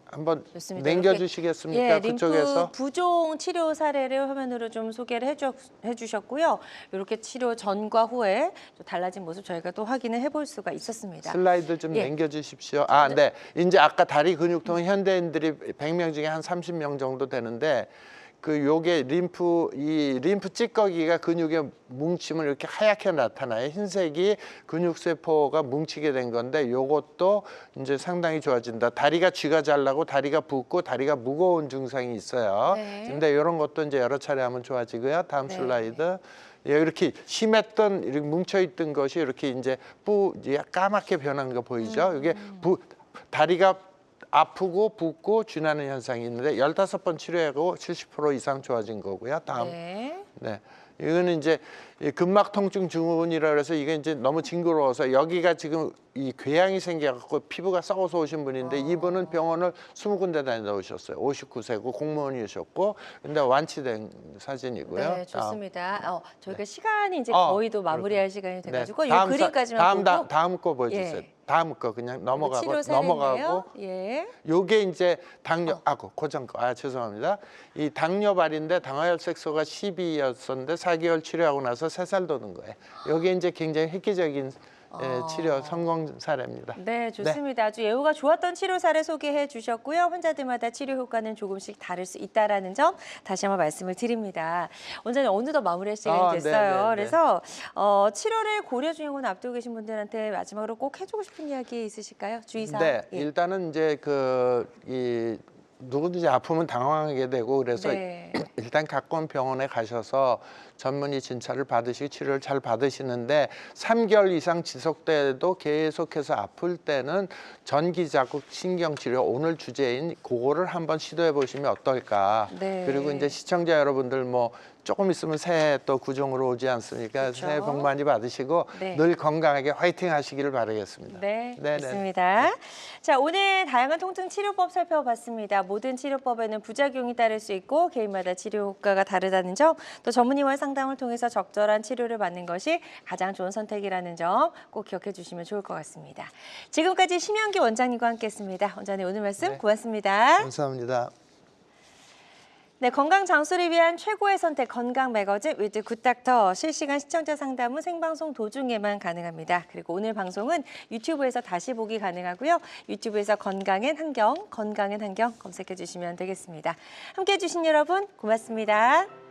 한번 좋습니다. 남겨주시겠습니까? 림프 그쪽에서. 부종 치료 사례를 화면으로 좀 소개를 해주셨고요. 이렇게 치료 전과 후에 또 달라진 모습 저희가 또 확인을 해볼 수가 있었습니다. 슬라이드 좀 예. 남겨주십시오. 네. 이제 아까 다리 근육통 현대인들이 100명 중에 한 30명 정도 되는데 요게 림프 찌꺼기가 근육에 뭉치면 이렇게 하얗게 나타나요. 흰색이 근육세포가 뭉치게 된 건데 요것도 이제 상당히 좋아진다. 다리가 쥐가 잘 나고 다리가 붓고 다리가 무거운 증상이 있어요. 네. 근데 이런 것도 이제 여러 차례 하면 좋아지고요. 다음 네. 슬라이드. 이렇게 심했던 이렇게 뭉쳐있던 것이 이렇게 이제 까맣게 변한 거 보이죠? 이게 다리가 아프고 붓고 쥐나는 현상이 있는데 15번 치료하고 70% 이상 좋아진 거고요. 다음. 네. 네. 이거는 이제 근막 통증 증후군이라 그래서 이게 이제 너무 징그러워서 여기가 지금 이 궤양이 생겨갖고 피부가 썩어서 오신 분인데 이분은 병원을 20군데 다니다 오셨어요. 59세고 공무원이셨고 근데 완치된 사진이고요. 네, 좋습니다. 저희가 시간이 이제 어, 거의 또 마무리할 시간이 돼가지고 이 다음 그림까지만 보고 다음 거 보여주세요. 예. 다음 거 그냥 치료 사례인데요. 넘어가고 예. 요게 이제 당뇨 고정 거 죄송합니다. 이 당뇨발인데 당화혈색소가 12였었는데 4개월 치료하고 나서 3살 도는 거예요. 요게 이제 굉장히 획기적인 치료 성공 사례입니다. 네, 좋습니다. 아주 예후가 좋았던 치료 사례 소개해 주셨고요. 환자들마다 치료 효과는 조금씩 다를 수 있다라는 점 다시 한번 말씀을 드립니다. 원장님 어느덧 마무리할 시간이 됐어요. 네. 그래서 치료를 고려 중이고 앞두고 계신 분들한테 마지막으로 꼭 해주고 싶은 이야기 있으실까요? 주의사항. 네, 예. 일단은 이제 누구든지 아프면 당황하게 되고 그래서 네. 일단 가까운 병원에 가셔서 전문의 진찰을 받으시고 치료를 잘 받으시는데 3개월 이상 지속돼도 계속해서 아플 때는 전기자극 신경치료 오늘 주제인 그거를 한번 시도해 보시면 어떨까. 네. 그리고 이제 시청자 여러분들 조금 있으면 새해 또 구종으로 오지 않습니까? 그렇죠. 새해 복 많이 받으시고 네. 늘 건강하게 화이팅 하시기를 바라겠습니다. 네, 네네. 좋습니다. 자, 오늘 다양한 통증 치료법 살펴봤습니다. 모든 치료법에는 부작용이 따를 수 있고 개인마다 치료 효과가 다르다는 점, 또 전문의와의 상담을 통해서 적절한 치료를 받는 것이 가장 좋은 선택이라는 점 꼭 기억해 주시면 좋을 것 같습니다. 지금까지 심현기 원장님과 함께했습니다. 원장님 오늘 말씀 네. 고맙습니다. 감사합니다. 네, 건강 장수를 위한 최고의 선택 건강 매거진 위드 굿닥터 실시간 시청자 상담 후 생방송 도중에만 가능합니다. 그리고 오늘 방송은 유튜브에서 다시 보기 가능하고요. 유튜브에서 건강엔 한경 검색해 주시면 되겠습니다. 함께해 주신 여러분 고맙습니다.